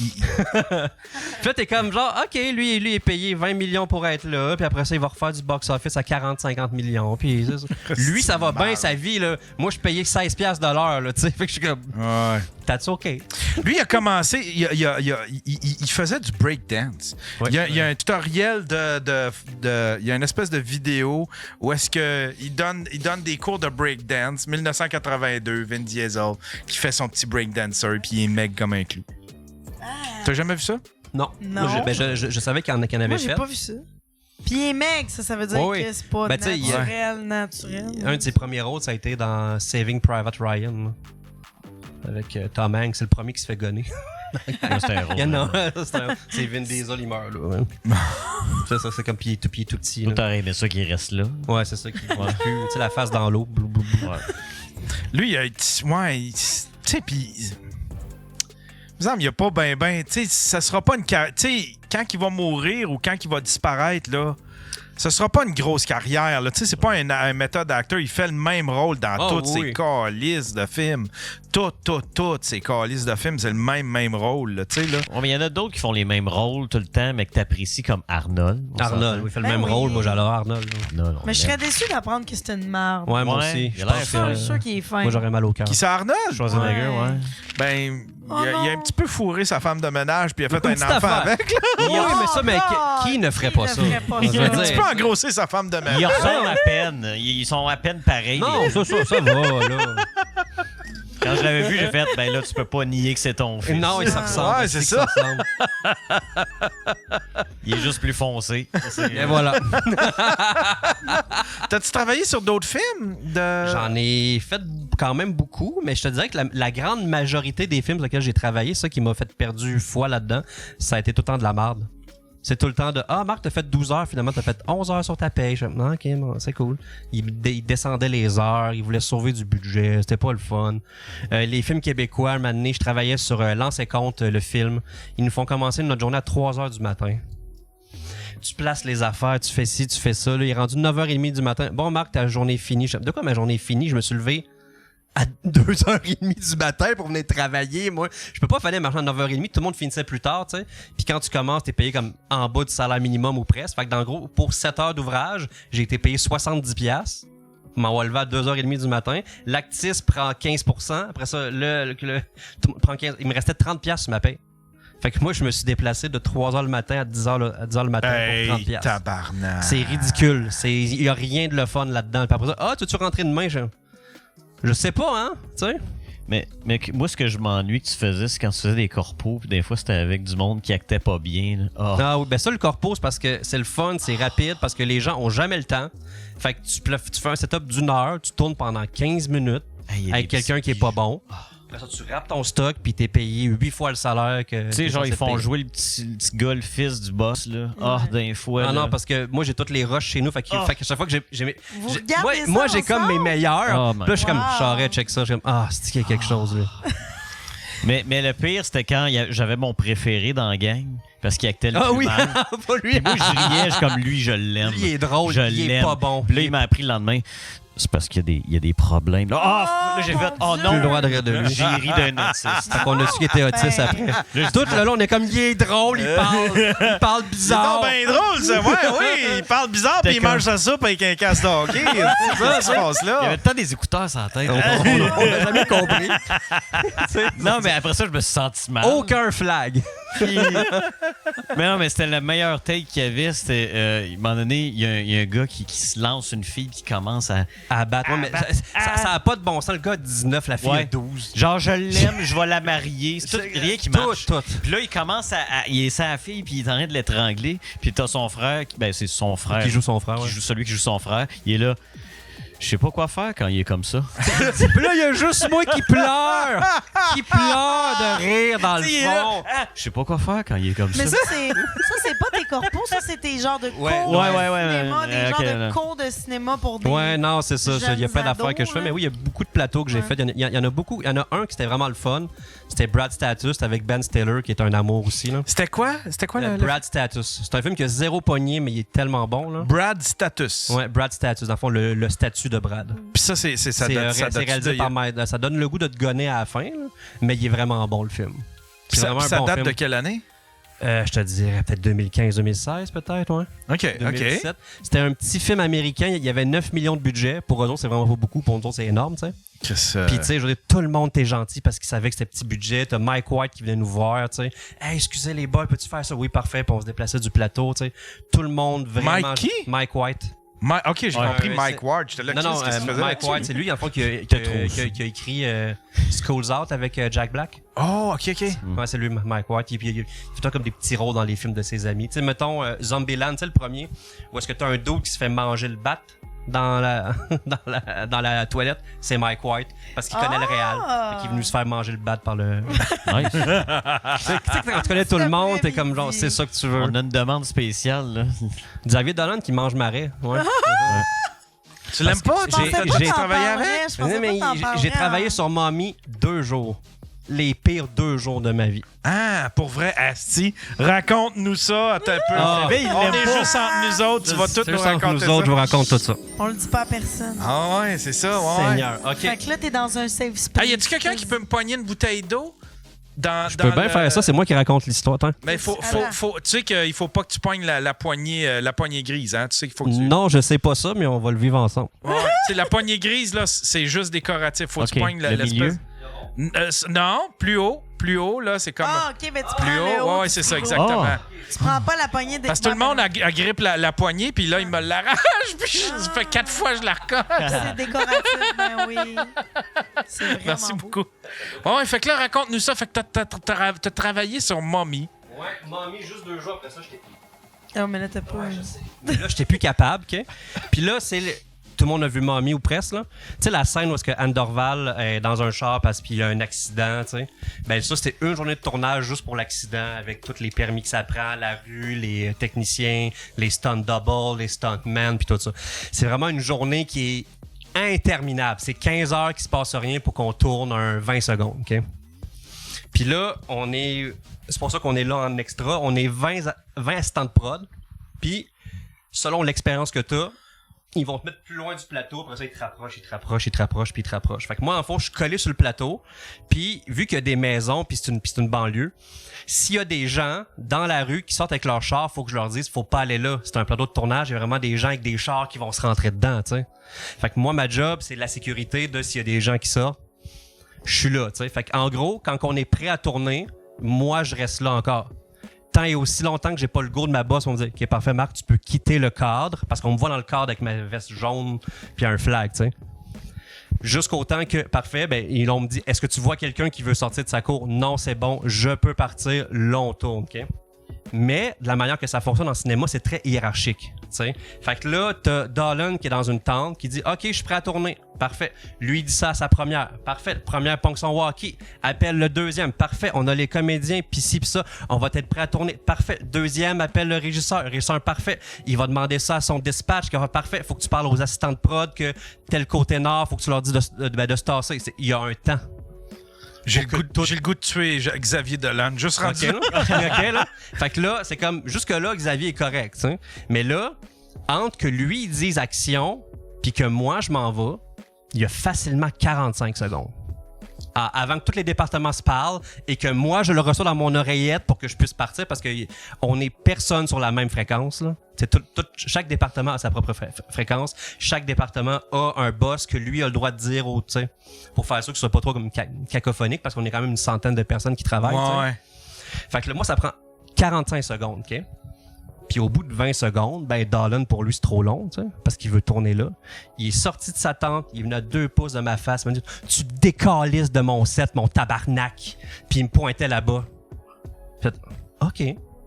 là, t'es comme genre, OK, lui est payé 20 millions pour être là, puis après ça, il va refaire du box-office à 40-50 millions. Puis lui, ça va bien, sa vie, là. Moi, je payais 16$ de l'heure, là, tu sais. Fait que je suis comme. Ouais. That's OK. Lui, il a commencé. Il faisait du breakdance. Ouais. Il y a un tutoriel il y a une espèce de vidéo où est-ce que il donne des cours de breakdance. 1982, Vin Diesel, qui fait son petit breakdancer, puis il est mec comme un clou. T'as jamais vu ça? Non. Non. Moi, je savais qu'il y en avait Moi, fait. j'ai pas vu ça. Puis il est mec, ça veut dire Oui. que c'est pas Ben, tu sais, naturel. Un de ses premiers rôles, ça a été dans Saving Private Ryan. Là. Avec Tom Hanks, c'est le premier qui se fait gonner. C'est un rôle. Non, c'est Vin Diesel, il meurt là. Ouais. Ça, c'est comme puis tout petit. Toi, Là. t'aurais aimé ça qu'il reste là. Ouais, c'est ça qui tu sais, la face dans l'eau. Blou, blou, blou. Ouais. Lui, tu sais, puis. Il me semble, il n'y a pas ben. Tu sais, ça sera pas une carrière. Tu sais, quand il va mourir ou quand il va disparaître, là. Ce sera pas une grosse carrière. Là. Tu sais, c'est pas un méthode acteur. Il fait le même rôle dans toutes ses calices de films. Toutes ses calices de films, c'est le même rôle. Là, tu sais, là. Ouais, mais il y en a d'autres qui font les mêmes rôles tout le temps, mais que t'apprécies comme Arnold. Arnold, il fait le même rôle. Moi, j'adore Arnold. Arnold, Mais je serais déçu d'apprendre que c'était une merde. Ouais, moi Ouais, aussi. il a l'air Je suis sûr qu'il est fin. Moi, j'aurais mal au cœur. Qui c'est Arnold? Schwarzenegger, ouais. Ben, Oh il a un petit peu fourré sa femme de ménage puis il a fait Une un petite enfant affaire. avec. Là. Oui, mais ça, mais qui ne ferait pas ça? Je veux Il a un petit dire- peu engrossé sa femme de ménage. Ils ressemblent à peine. Ils sont à peine pareils. Non, les- ça va, là. Quand je l'avais vu, j'ai fait, ben là, tu peux pas nier que c'est ton fils. Non, il s'en ressemble. Ouais, c'est ça. ressemble. Il est juste plus foncé. Et voilà. T'as-tu travaillé sur d'autres films? J'en ai fait quand même beaucoup, mais je te dirais que la grande majorité des films sur lesquels j'ai travaillé, ça qui m'a fait perdu foi là-dedans, ça a été tout le temps de la merde. C'est tout le temps de « Ah, Marc, t'as fait 12 heures, finalement, t'as fait 11 heures sur ta paye. » Je fais « Non, OK, bon, c'est cool. » Il descendait les heures, il voulait sauver du budget, c'était pas le fun. Les films québécois, un moment donné, je travaillais sur Lance et Compte, le film. Ils nous font commencer notre journée à 3 heures du matin. Tu places les affaires, tu fais ci, tu fais ça. Là, il est rendu 9h30 du matin. « Bon, Marc, ta journée est finie. » De quoi ma journée est finie? Je me suis levé à 2h30 du matin pour venir travailler, moi. Je peux pas faire marcher à 9h30, tout le monde finissait plus tard, tu sais. Puis quand tu commences, t'es payé comme en bas du salaire minimum ou presque. Fait que dans le gros, pour 7 heures d'ouvrage, j'ai été payé 70$. M'en levé à 2h30 du matin. L'actis prend 15%. Après ça, prend 15. Il me restait 30$ sur ma paye. Fait que moi, je me suis déplacé de 3h le matin à 10h le matin pour 30$. Tabarnak. C'est ridicule. Il y a rien de le fun là-dedans. Puis après ça, tu veux rentrer demain? Je sais pas, hein, tu sais. Mais moi, ce que je m'ennuie que tu faisais, c'est quand tu faisais des corpos, puis des fois, c'était avec du monde qui actait pas bien. Là. Oh. Ah oui, ben ça, le corpo, c'est parce que c'est le fun, c'est rapide, parce que les gens ont jamais le temps. Fait que tu fais un setup d'1 heure, tu tournes pendant 15 minutes avec quelqu'un qui est pas bon. Après ça, tu rappes ton stock, puis t'es payé 8 fois le salaire que. Tu sais, genre, ils font jouer le petit gars, le fils du boss, là. D'un fois. Ah là. non, parce que moi, j'ai toutes les rushs chez nous. Fait que chaque fois que Vous regardez moi, ça j'ai comme mes ensemble? meilleurs. Oh Puis là, je suis comme, Wow. Charest, check ça. Je suis comme, c'est qu'il y a quelque chose, là. Mais le pire, c'était quand j'avais mon préféré dans la gang. Parce qu'il actait le plus mal. Pas lui. Puis moi, je riais, je suis comme lui, je l'aime. Lui, il est drôle, je il est l'aime. pas bon. Puis là, il m'a appris le lendemain. C'est parce qu'il y a des problèmes. Là, là j'ai fait, mon non. Dieu. Plus le droit de rire de lui. J'ai ri d'un autiste. Fait qu'on a su qu'il était autiste après. Tout le long, on est comme, il est drôle, il parle bizarre. C'est bien drôle, ça. Ouais, oui, il parle bizarre puis il mange sa soupe avec un casse de hockey. C'est ça qui se passe Il y avait là. tant des écouteurs sur la tête. On n'a jamais compris. Non, mais après ça, je me suis senti mal. Aucun flag. Puis- mais non, mais c'était le meilleur take qu'il y avait. C'était, à un moment donné, il y a un gars qui se lance une fille qui commence À battre. Ouais, mais ça a pas de bon sens. Le gars a 19, la fille a 12. Genre, je l'aime, je vais la marier. C'est tout, rien qui marche. Tout. Puis là, il commence il est sa fille, puis il est en train de l'étrangler. Puis t'as son frère, c'est son frère. Qui joue son frère, Qui ouais. joue celui qui joue son frère. Il est là. Je sais pas quoi faire quand il est comme ça. Puis là, il y a juste moi qui pleure. Qui pleure de rire dans le fond. Je sais pas quoi faire quand il est comme Mais ça. ça, c'est pas tes corpos, ça, c'est tes genres de cours Ouais. de Ouais, cinéma, des ok, genres de là. cours de cinéma pour des... Ouais, non, c'est ça. Il y a plein jeunes d'affaires que je fais. ados, Mais oui, il y a beaucoup de plateaux que j'ai fait. Il y en a beaucoup. Il y en a un qui c'était vraiment le fun. C'était Brad Status avec Ben Stiller, qui est un amour aussi. Là. C'était quoi le Brad Status. C'est un film qui a zéro poignée, mais il est tellement bon. Là. Brad Status. Ouais, Brad Status. Dans le fond, le statut de Brad. Puis ça, c'est ça date c'est réalisé par Mike. Ça donne le goût de te gonner à la fin, là, mais il est vraiment bon, le film. Puis C'est ça, vraiment un ça bon date film. de quelle année? Je te dirais peut-être 2015-2016, peut-être, ouais. OK. 2017. C'était un petit film américain. Il y avait 9 millions de budget. Pour eux autres, c'est vraiment pas beaucoup. Pour nous autres, c'est énorme, tu sais. Puis, tu sais, je veux dire, tout le monde était gentil parce qu'ils savaient que c'était petit budget. T'as Mike White qui venait nous voir, tu sais. Hey, excusez les boys, peux-tu faire ça? Oui, parfait. Puis on se déplaçait du plateau, tu sais. Tout le monde vraiment. Mike qui? Mike White. OK, j'ai compris Mike c'est- Ward. J'étais là, Non, qu'est-ce qu'il faisait Mike là-dessus, White, lui? c'est lui, en fait, qui a écrit Schools Out avec Jack Black. Oh, OK. Ouais, c'est lui, Mike White. Puis il fait tout comme des petits rôles dans les films de ses amis. Tu sais, mettons Zombieland, c'est le premier, où est-ce que t'as un dude qui se fait manger le bat dans la, dans la toilette, c'est Mike White, parce qu'il connaît le réal. Fait qu'il est venu se faire manger le bat par le... Nice. Tu sais, quand tu connais tout le monde, t'es comme genre, c'est ça que tu veux. On a une demande spéciale, là. Xavier Dolan qui mange marais. Ouais. Tu l'aimes pas? Je pensais pas J'ai t'en travaillé parlerais, avec? je pensais Mais pas t'en j'ai parlerais, travaillé hein. sur Mommy 2 jours. Les pires 2 jours de ma vie. Ah, pour vrai, Asti, raconte-nous ça. Attends un peu. Ah. On est juste entre nous autres. Tu vas tout C'est nous ça, raconter nous ça. autres, je vous raconte tout ça. On le dit pas à personne. Ah ouais, c'est ça. Ouais. Seigneur, OK. Fait que là, t'es dans un safe space. Ah, y a-tu quelqu'un qui peut me pogner une bouteille d'eau? Je peux bien faire ça, c'est moi qui raconte l'histoire. Attends. Mais tu sais qu'il faut pas que tu pognes la poignée grise, hein? Tu sais qu'il faut que tu... Non, je sais pas ça, mais on va le vivre ensemble. Ouais, tu sais, la poignée grise, là, c'est juste décoratif. Faut que Ok, tu pognes le milieu? Non, plus haut, là, c'est comme... Ah, OK, mais tu prends plus le haut, haut ouais, du c'est ça, frigo. exactement. Tu prends pas la poignée des... Parce que tout le monde agrippe la poignée, puis là, il me l'arrache, puis ça fait 4 fois que je la recolle. C'est décoratif, ben oui. C'est vraiment Merci beau. beaucoup. Ouais, fait que là, raconte-nous ça. Fait que t'as travaillé sur Mommy. Ouais, Mommy, juste 2 jours après ça, j'étais... Oh, mais là, t'as pas... Là, j'étais plus capable, OK? Puis là, tout le monde a vu Mommy ou presque, là. Tu sais, la scène où est-ce que Anne Dorval est dans un char parce qu'il y a un accident, tu sais. Ben ça, c'était une journée de tournage juste pour l'accident, avec tous les permis que ça prend, la rue, les techniciens, les stunt doubles, les stuntmen, puis tout ça. C'est vraiment une journée qui est interminable. C'est 15 heures qu'il se passe rien pour qu'on tourne un 20 secondes, OK? Puis là, c'est pour ça qu'on est là en extra. On est 20 assistants de prod. Puis, selon l'expérience que t'as, ils vont te mettre plus loin du plateau, après ça, ils te rapprochent, puis ils te rapprochent. Fait que moi, en fond, je suis collé sur le plateau, puis vu qu'il y a des maisons, puis c'est une banlieue, s'il y a des gens dans la rue qui sortent avec leur char, faut que je leur dise, faut pas aller là. C'est un plateau de tournage, il y a vraiment des gens avec des chars qui vont se rentrer dedans, tu sais. Fait que moi, ma job, c'est la sécurité de s'il y a des gens qui sortent, je suis là, tu sais. Fait qu'en gros, quand on est prêt à tourner, moi, je reste là encore. Tant et aussi longtemps que j'ai pas le go de ma boss, on me dit « OK, parfait, Marc, tu peux quitter le cadre. » Parce qu'on me voit dans le cadre avec ma veste jaune puis un flag, tu sais. Jusqu'au temps que, parfait, ben, on me dit « Est-ce que tu vois quelqu'un qui veut sortir de sa cour? » Non, c'est bon, je peux partir, là, on tourne, OK? Mais, de la manière que ça fonctionne en cinéma, c'est très hiérarchique. sais. Fait que là, t'as Dolan qui est dans une tente qui dit « OK, je suis prêt à tourner. » Parfait. Lui, il dit ça à sa première. Parfait. Première ponction walkie. Appelle le deuxième. Parfait. On a les comédiens, pis ci, pis ça. On va être prêt à tourner. Parfait. Deuxième, appelle le régisseur. Régisseur, parfait. Il va demander ça à son dispatch. Parfait. Faut que tu parles aux assistants de prod que tel côté nord, faut que tu leur dises de se tasser. Il y a un temps. J'ai le goût de tuer Xavier Dolan. Juste rendu là. OK, là. Fait que là, c'est comme... Jusque-là, Xavier est correct, t'sais. Mais là, entre que lui, il dise action, puis que moi, je m'en vais, il y a facilement 45 secondes. Avant que tous les départements se parlent et que moi, je le reçois dans mon oreillette pour que je puisse partir parce qu'on n'est personne sur la même fréquence. Là. Chaque département a sa propre fréquence. Chaque département a un boss que lui a le droit de dire pour faire sûr que ce soit pas trop comme cacophonique parce qu'on est quand même une centaine de personnes qui travaillent. Ouais. Fait que là, moi, ça prend 45 secondes, OK? Puis au bout de 20 secondes, ben Dolan, pour lui, c'est trop long, tu sais, parce qu'il veut tourner là. Il est sorti de sa tente, il est venu à 2 pouces de ma face, il m'a dit « Tu décalisses de mon set, mon tabarnak! » Puis il me pointait là-bas. Fait « OK. »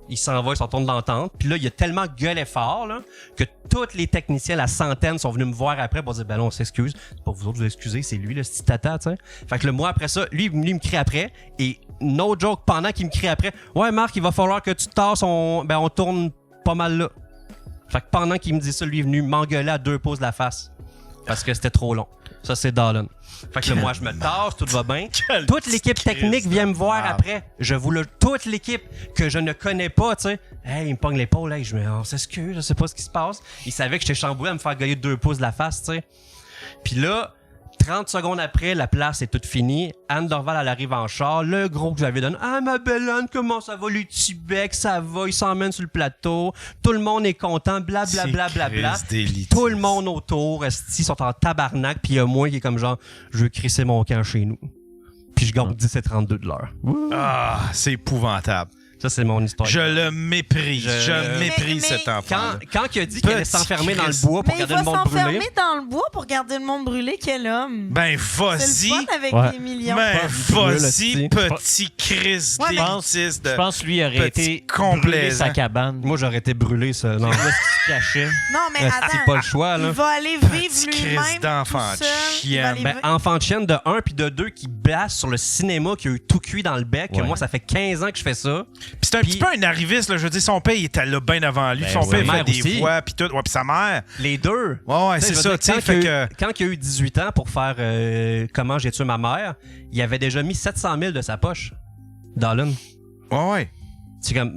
Il s'en va, il s'en tourne dans la tente. Puis là, il a tellement gueulé fort là, que tous les techniciens, la centaine, sont venus me voir après pour dire « Ben non, on s'excuse. C'est pas vous autres, vous excusez, c'est lui, le petit tata, tu sais. » Fait que le mois après ça, lui me crie après. Et no joke, pendant qu'il me crie après, « Ouais, Marc, il va falloir que tu te tasses, on tourne pas mal là. » Fait que pendant qu'il me dit ça, lui est venu m'engueuler à 2 pouces de la face. Parce que c'était trop long. Ça, c'est Dolan. Fait que là, moi, je me tasse, tout va bien. Toute l'équipe technique vient me voir après. Toute l'équipe que je ne connais pas, tu sais. Hey, il me pogne l'épaule, hey, on s'excuse, je sais pas ce qui se passe. Il savait que j'étais chamboulé à me faire gueuler 2 pouces de la face, tu sais. Puis là, 30 secondes après, la place est toute finie. Anne Dorval, elle arrive en char. Le gros que j'avais donné. Ah, ma belle Anne, comment ça va, les petits becs? Ça va, ils s'emmènent sur le plateau. Tout le monde est content, blablabla. Tout le monde autour, ils sont en tabarnak. Puis il y a moi qui est comme genre, je veux crisser mon camp chez nous. Puis je gagne 17,32 de l'heure. Ah, c'est épouvantable. Ça, c'est mon histoire. Je le méprise. Je méprise cet enfant. Quand il a dit qu'il allait s'enfermer dans le bois pour regarder le monde brûler. Mais il va s'enfermer dans le bois pour regarder le monde brûler, quel homme. Ben, vas-y. C'est le fun avec les millions. Ben, vas-y, petit Chris d'élitiste. Je pense que lui aurait été brûlé sa cabane. Moi, j'aurais été brûlé, ça. Non, où est-ce qu'il se cachait? Non, mais attends. C'est pas le choix, là. Il va aller vivre lui-même d'enfant tout seul. chienne. Ben, enfant de chienne de 1 puis de 2 qui blasse sur le cinéma, qui a eu tout cuit dans le bec. Ouais. Moi, ça fait 15 ans que je fais ça. Puis c'est un petit peu un arriviste, là. Je veux dire, son père, il était là bien avant lui. Ben, son père fait des aussi. voix, puis tout. Ouais, puis sa mère. Les deux. Ouais, c'est ça, tu sais. Quand il a eu 18 ans pour faire Comment j'ai tué ma mère, il avait déjà mis 700 000 de sa poche. Dolan. Ouais. C'est comme...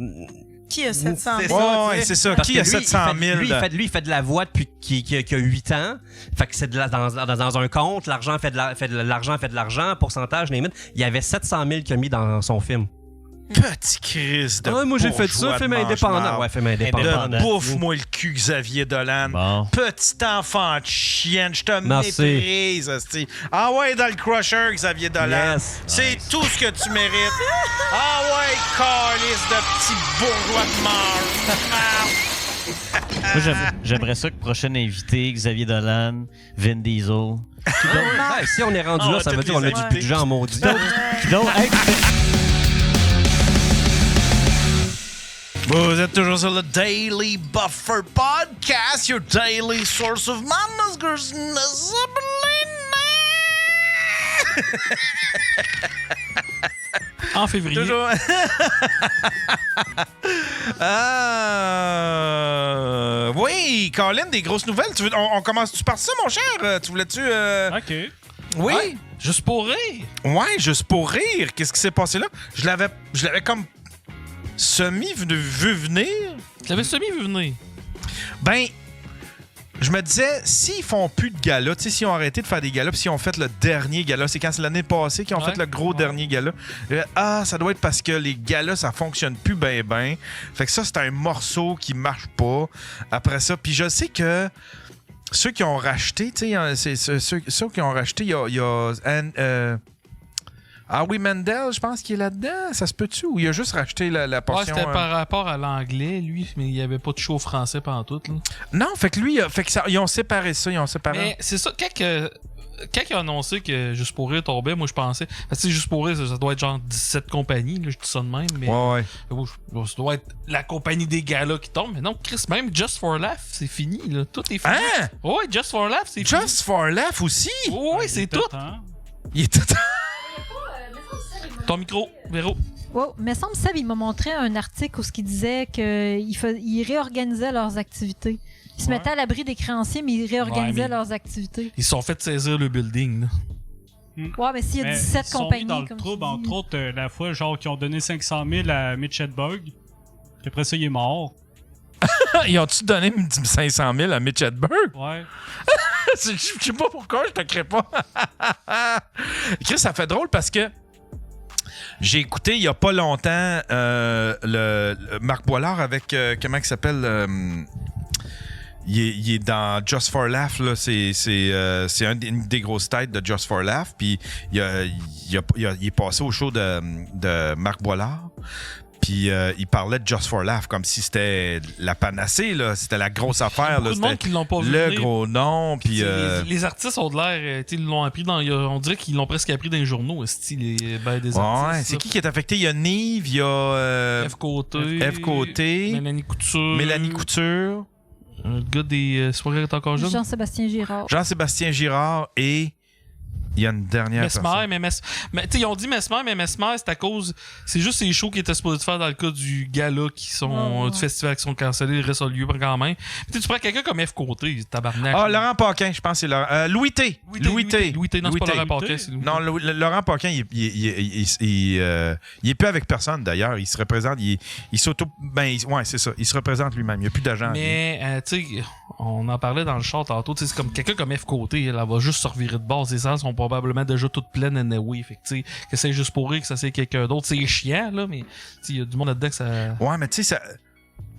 Qui a 700 000? Ouais, c'est ça. Qui a 700 000? Lui, il fait de la voix depuis qu'il a 8 ans. Fait que c'est dans un compte, l'argent fait de l'argent, pourcentage, limite. Il y avait 700 000 qu'il a mis dans son film. Petit Chris de moi, j'ai fait ça, film indépendant. Ouais, film indépendant. Bouffe-moi le cul, Xavier Dolan. Bon. Petit enfant de chienne, je te Merci. méprise. Hostie. Ah ouais, dans le crusher, Xavier Dolan. Yes. C'est tout ce que tu mérites. Ah ouais, calice de petit bourgeois de marde. Moi, j'aimerais ça que prochain invité, Xavier Dolan, Vin Diesel. Ouais, si on est rendu là, ça veut dire qu'on a du budget en maudit. Vous êtes toujours sur le Daily Buffer Podcast, your daily source of madness. En février. Toujours. Oui, Colin, des grosses nouvelles. On commence-tu par ça, mon cher? Tu voulais-tu... OK. Oui. Ouais, juste pour rire. Ouais, juste pour rire. Qu'est-ce qui s'est passé là? Je l'avais comme vu venir. Tu l'avais semi-vu venir. Ben, je me disais, s'ils font plus de galas, tu sais, s'ils ont arrêté de faire des galas, puis s'ils ont fait le dernier gala, c'est quand c'est l'année passée qu'ils ont fait le gros dernier gala. Ça doit être parce que les galas, ça fonctionne plus ben. Fait que ça, c'est un morceau qui marche pas. Après ça, puis je sais que ceux qui ont racheté, tu sais, ceux qui ont racheté, il y a Howie Mandel, je pense qu'il est là-dedans. Ça se peut-tu? Ou il a juste racheté la portion... Ouais, c'était par rapport à l'anglais, lui, mais il n'y avait pas de show français pendant tout. Là. Non, fait que lui, ils ont séparé ça. Mais c'est ça, quand quand il a annoncé que Juste pour rire tombait, moi je pensais. Parce que Juste pour rire, ça doit être genre 17 compagnies, là, je dis ça de même, mais. Ouais. Ça doit être la compagnie des galas qui tombe. Mais non, Chris, même Just for Laugh, c'est fini, là. Tout est fini. Hein? Ouais, Just for Laugh, c'est fini. Just for Laugh aussi? Ouais, c'est tout. Il est tout. Ton micro, Véro. Wow, mais semble Seb, il m'a montré un article où ce qu'il disait qu'ils réorganisaient leurs activités. Ils se mettaient à l'abri des créanciers, mais ils réorganisaient leurs activités. Ils se sont fait saisir le building, là. Ouais, mais s'il y a 17 compagnies. Ils sont mis dans le comme trouble, tu dis. entre autres, la fois, genre, qui ont donné 500 000 à Mitch Hedberg. Puis après ça, il est mort. Ils ont-tu donné 500 000 à Mitch Hedberg? Ouais. Je sais pas pourquoi, je te crée pas. Chris, ça fait drôle parce que j'ai écouté il y a pas longtemps le Marc Boilard avec comment il s'appelle il est dans Just for Laugh là, c'est une des grosses têtes de Just for Laugh, puis il est passé au show de Marc Boilard. Puis il parlait de Just for Laugh comme si c'était la panacée, là. C'était la grosse affaire. Beaucoup là. de monde qui l'ont pas vu le venir. gros nom. Puis, les artistes ont de l'air. Ils l'ont appris dans. On dirait qu'ils l'ont presque appris dans les journaux, des artistes. Ouais, c'est qui est affecté? Il y a Nive, il y a. F. Côté. Mélanie Couture. Le gars des soirées est encore jeune. Jean-Sébastien Girard. Jean-Sébastien Girard et. Il y a une dernière Mesmer, personne. mais tu sais, ils ont dit Mesmer, mais Mesmer, c'est à cause. C'est juste ces shows qui étaient supposés de faire dans le cas du gala du festival qui sont cancellés, restent au lieu quand même. Tu prends quelqu'un comme F. Côté, tabarnak. Ah, Laurent Paquin, je pense que c'est Laurent. Louis T. Louis T. Non, c'est pas Laurent Paquin, c'est Louis T. Non, Laurent Paquin, il est plus avec personne d'ailleurs. Il se représente, il s'auto. Ouais, c'est ça. Il se représente lui-même. Il n'y a plus d'agent. Mais, tu sais, on en parlait dans le char tantôt. C'est comme quelqu'un comme F. Côté, elle va juste se revirer de base. Les salles sont probablement déjà toutes pleines anyway. Fait que, tu sais, que c'est juste pour rire que ça c'est quelqu'un d'autre. C'est chiant, là, mais il y a du monde là-dedans que ça. Ouais, mais tu sais, ça.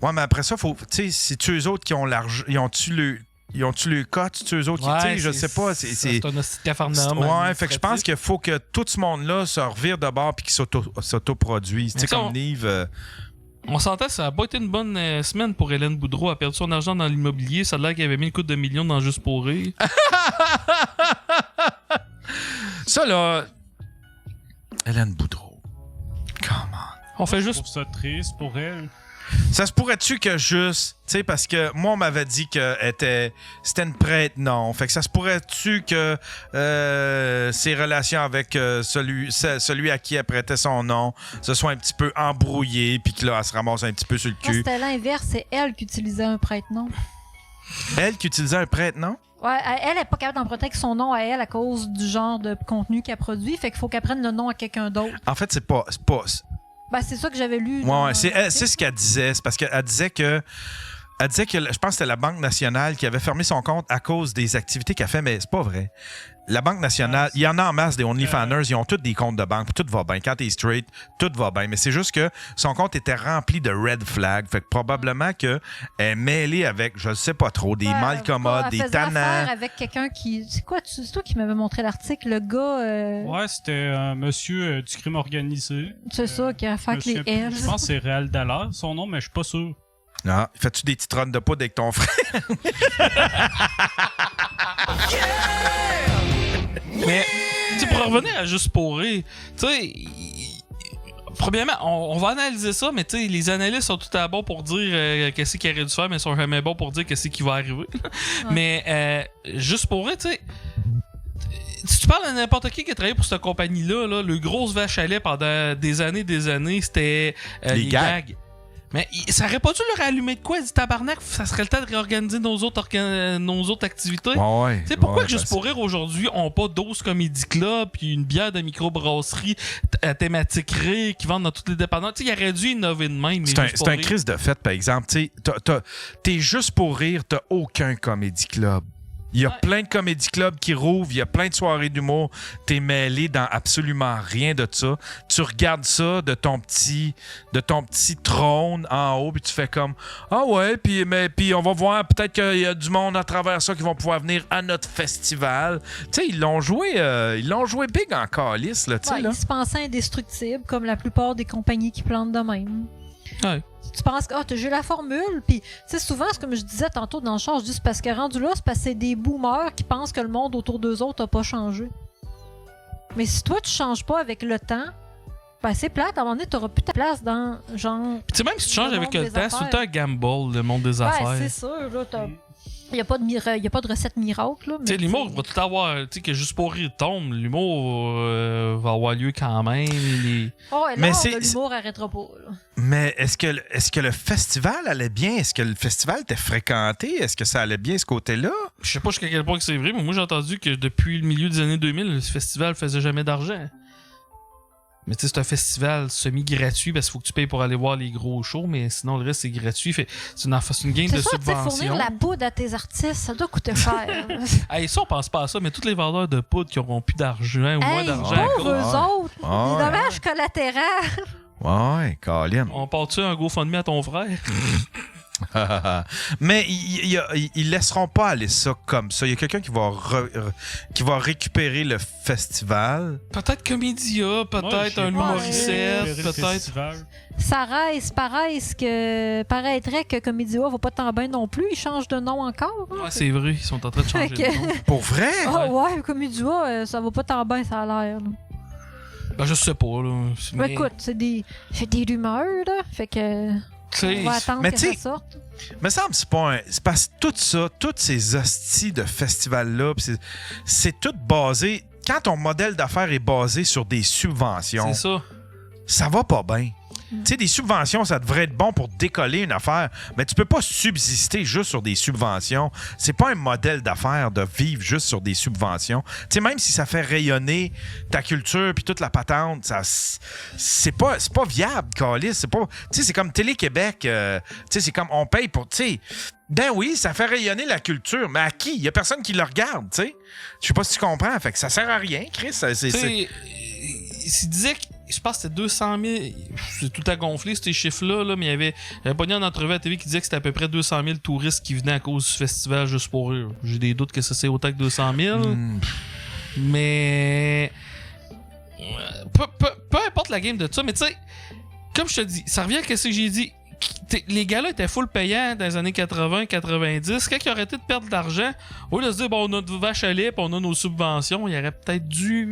Ouais, mais après ça, faut. Tu sais, c'est eux autres qui ont l'argent. Ils ont-tu le cote, c'est eux autres qui. Tu sais, je sais pas. C'est un hostie de cafarnaum. Ouais, fait que je pense qu'il faut que tout ce monde-là se revire de bord puis qu'ils s'autoproduisent. Tu sais, comme Nive. On s'entend, ça a pas été une bonne semaine pour Hélène Boudreau. Elle a perdu son argent dans l'immobilier. Ça a l'air qu'elle avait mis une couple de millions dans Juste pour rire. Ça, là. Hélène Boudreau. Come on. On fait juste. Je trouve ça triste pour elle. Ça se pourrait-tu que juste. Tu sais, parce que moi, on m'avait dit que c'était une prête, non. Fait que ça se pourrait-tu que ses relations avec celui à qui elle prêtait son nom se soient un petit peu embrouillées, puis que là, elle se ramasse un petit peu sur le Non, cul. c'était l'inverse, c'est elle qui utilisait un prête-nom. Elle qui utilisait un prête-nom? Ouais, elle est pas capable d'emprunter son nom à elle à cause du genre de contenu qu'elle produit, fait qu'il faut qu'elle prenne le nom à quelqu'un d'autre. En fait, c'est pas. Ben, c'est ça que j'avais lu. Ouais, c'est ce qu'elle disait. C'est parce qu'elle disait que. Elle disait que, je pense que c'était la Banque nationale qui avait fermé son compte à cause des activités qu'elle fait, mais c'est pas vrai. La Banque nationale, il y en a en masse des OnlyFanners, ils ont tous des comptes de banque, tout va bien. Quand t'es straight, tout va bien. Mais c'est juste que son compte était rempli de red flags. Fait que probablement qu'elle est mêlée avec, je ne sais pas trop, des malcommodes, des tannants. Affaire avec quelqu'un qui. C'est quoi, c'est toi qui m'avais montré l'article, le gars. Ouais, c'était un monsieur du crime organisé. C'est ça, qui a affaire avec les L. Je pense que c'est Réal Dallaire, son nom, mais je suis pas sûr. Ah, fais-tu des petites runs de poudre avec ton frère? Mais, tu sais, pour revenir à Juste pour rire, tu sais, premièrement, on va analyser ça, mais tu sais, les analystes sont tout à bord pour dire qu'est-ce qu'il aurait dû faire, mais ils sont jamais bons pour dire qu'est-ce qui va arriver. Ouais. Mais, Juste pour rire, tu sais, si tu parles à n'importe qui a travaillé pour cette compagnie-là, là, le gros vache à lait pendant des années, c'était les gags. Mais ça aurait pas dû leur allumer de quoi? Dit tabarnak, ça serait le temps de réorganiser nos autres activités. Ouais, tu sais, pourquoi que Juste pour rire aujourd'hui ont pas 12 comédie clubs puis une bière de microbrasserie thématique rire qui vendent dans toutes les dépendances? Tu sais, il aurait dû innover de même. C'est un crise de fête, par exemple. Tu sais, t'es Juste pour rire, t'as aucun comédie club. Il y a plein de comédie clubs qui rouvrent, il y a plein de soirées d'humour. T'es mêlé dans absolument rien de ça. Tu regardes ça de ton petit trône en haut, puis tu fais comme ah ouais, puis on va voir peut-être qu'il y a du monde à travers ça qui vont pouvoir venir à notre festival. Tu sais, ils l'ont joué big en calice là, tu sais là. Ils se pensaient indestructibles comme la plupart des compagnies qui plantent de même. Ouais. Tu penses que j'ai la formule, puis tu sais, souvent, c'est comme je disais tantôt dans le char, je dis c'est parce que rendu là, c'est parce que c'est des boomers qui pensent que le monde autour d'eux autres n'a pas changé. Mais si toi, tu changes pas avec le temps, ben c'est plate, à un moment donné, t'auras plus ta place dans, genre... Puis tu sais, même si tu changes avec le temps, c'est tout le affaires. temps un gamble, le monde des affaires. Ouais, c'est sûr, là, il n'y a pas de recette miracle, là. Tu sais, l'humour va tout avoir. Tu sais, que juste pour rire tombe, l'humour va avoir lieu quand même. Mais l'humour arrêtera pas, là. Mais est-ce que le festival allait bien? Est-ce que le festival était fréquenté? Est-ce que ça allait bien, ce côté-là? Je sais pas jusqu'à quel point que c'est vrai, mais moi, j'ai entendu que depuis le milieu des années 2000, le festival faisait jamais d'argent. Mais tu sais, c'est un festival semi-gratuit parce qu'il faut que tu payes pour aller voir les gros shows, mais sinon, le reste, c'est gratuit. C'est une game de subvention. Fournir la poudre à tes artistes, ça doit coûter cher. Hey, ça, on pense pas à ça, mais tous les vendeurs de poudre qui auront plus d'argent ou moins d'argent. Pauvres eux autres! Des dommages collatéraux. Ouais, Colin. On part-tu un GoFundMe à ton frère? Mais ils laisseront pas aller ça comme ça. Il y a quelqu'un qui va récupérer le festival. Peut-être Comédia, peut-être un humoriste, peut-être. Ça paraîtrait que Comédia va pas tant bien non plus. Ils changent de nom encore. Hein? Ouais, c'est vrai, ils sont en train de changer de nom. Pour vrai? Ouais, Comédia, ça va pas tant bien, ça a l'air. Là. Ben, je sais pas, là. Mais... Écoute, c'est des rumeurs, là. Fait que... on va attendre que ça sorte. Me semble que c'est parce que tout ça, toutes ces hosties de festivals-là, c'est tout basé... Quand ton modèle d'affaires est basé sur des subventions... C'est ça. Ça va pas bien. Tu sais, des subventions, ça devrait être bon pour décoller une affaire, mais tu peux pas subsister juste sur des subventions. C'est pas un modèle d'affaires de vivre juste sur des subventions. Tu sais, même si ça fait rayonner ta culture puis toute la patente, c'est pas viable, câlisse. C'est pas... Tu sais, c'est comme Télé-Québec. Tu sais, c'est comme on paye pour... Tu sais, ben oui, ça fait rayonner la culture, mais à qui? Il y a personne qui le regarde, tu sais. Je sais pas si tu comprends. Fait que ça sert à rien, Chris. Il disait que je pense que c'était 200 000. C'est tout à gonfler, ces chiffres-là, là, mais il y avait pogné en entrevue à la TV qui disait que c'était à peu près 200 000 touristes qui venaient à cause du festival juste pour rire. J'ai des doutes que ça c'est autant que 200 000. Mais. Peu importe la game de ça, mais tu sais, comme je te dis, ça revient à ce que j'ai dit. Les gars-là étaient full payants dans les années 80-90. Quand ils auraient arrêté de perdre de l'argent, au lieu de se dire, bon, on a notre vache à lait, puis on a nos subventions, ils auraient peut-être dû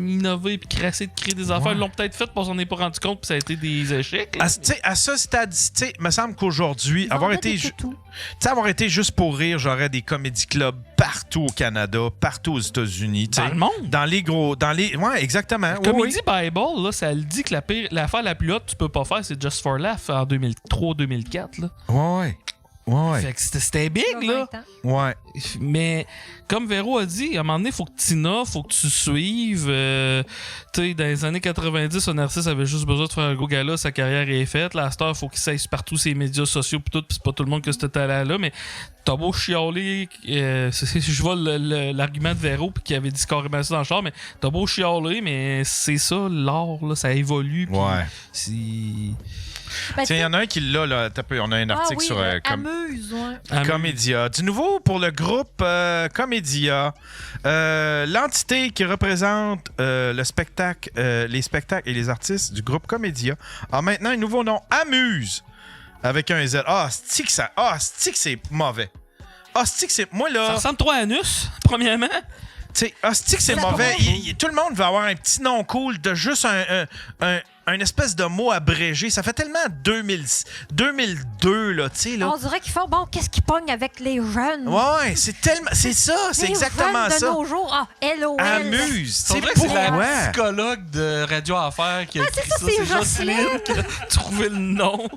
innover puis crasser de créer des affaires. Ils l'ont peut-être fait parce qu'on s'en est pas rendu compte puis ça a été des échecs. À ce stade, il me semble qu'aujourd'hui, avoir été juste pour rire, j'aurais des comédie clubs partout au Canada, partout aux États-Unis. Dans le monde? Ouais, exactement. Comedy Bible, là, ça le dit que l'affaire la plus haute que tu peux pas faire, c'est Just for Laugh en 2003-2004. Ouais. Fait que c'était big, là. Ouais. Mais comme Véro a dit, à un moment donné, faut que tu innoves, faut que tu suives. Tu sais, dans les années 90, un artiste avait juste besoin de faire un gros gala, sa carrière est faite. Là, à cette heure, faut qu'il s'aille partout ses médias sociaux pis tout, pis c'est pas tout le monde que ce talent-là, mais t'as beau chialer, je vois l'argument de Véro pis qui avait dit carrément ça dans le char, mais t'as beau chialer, mais c'est ça, l'art, là, ça évolue. Ouais. C'est... Tiens, il y en a un qui l'a, là. On a un article sur Comédia. Du nouveau pour le groupe Comédia. L'entité qui représente le spectacle, les spectacles et les artistes du groupe Comédia a maintenant un nouveau nom, Amuse, avec un Z. C'est que c'est mauvais. C'est que c'est... Moi, là... Ça ressemble trop à Anus, premièrement. Tu sais, c'est que c'est mauvais. Tout le monde veut avoir un petit nom cool de juste un espèce de mot abrégé. Ça fait tellement 2002, là, tu sais, là. On dirait qu'ils font, bon, qu'est-ce qu'ils pognent avec les jeunes? Ouais, c'est ça, c'est exactement jeunes ça. De nos jours, LOL. Amuse. C'est vrai que c'est la psychologue de Radio Affaires qui a écrit ça. C'est Jocelyne qui a trouvé le nom.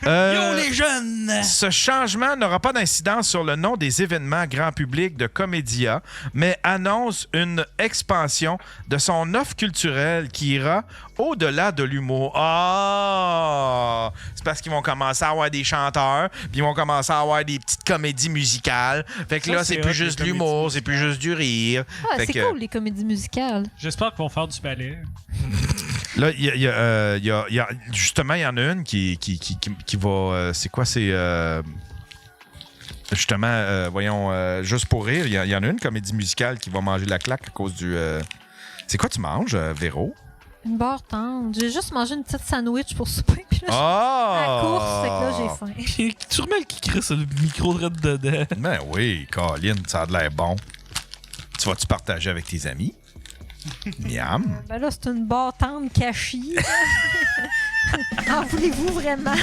Yo les jeunes! Ce changement n'aura pas d'incidence sur le nom des événements grand public de Comédia, mais annonce une expansion de son offre culturelle qui ira au-delà de l'humour. C'est parce qu'ils vont commencer à avoir des chanteurs, puis ils vont commencer à avoir des petites comédies musicales. Fait que là, c'est plus juste de l'humour, c'est plus juste du rire. C'est cool, les comédies musicales. J'espère qu'ils vont faire du ballet. Là, justement, il y en a une qui va... c'est quoi? C'est... justement, voyons, juste pour rire, il y en a une comédie musicale qui va manger la claque à cause du... C'est quoi tu manges, Véro? Une barre tendre. J'ai juste mangé une petite sandwich pour souper. Puis là, à la course, fait que là, j'ai faim. Puis tu remets qui crée ça, le micro de dedans. Ben oui, Colin, ça a de l'air bon. Tu vas-tu partager avec tes amis? Miam. Ben là, c'est une barre tendre cachée. En voulez-vous vraiment?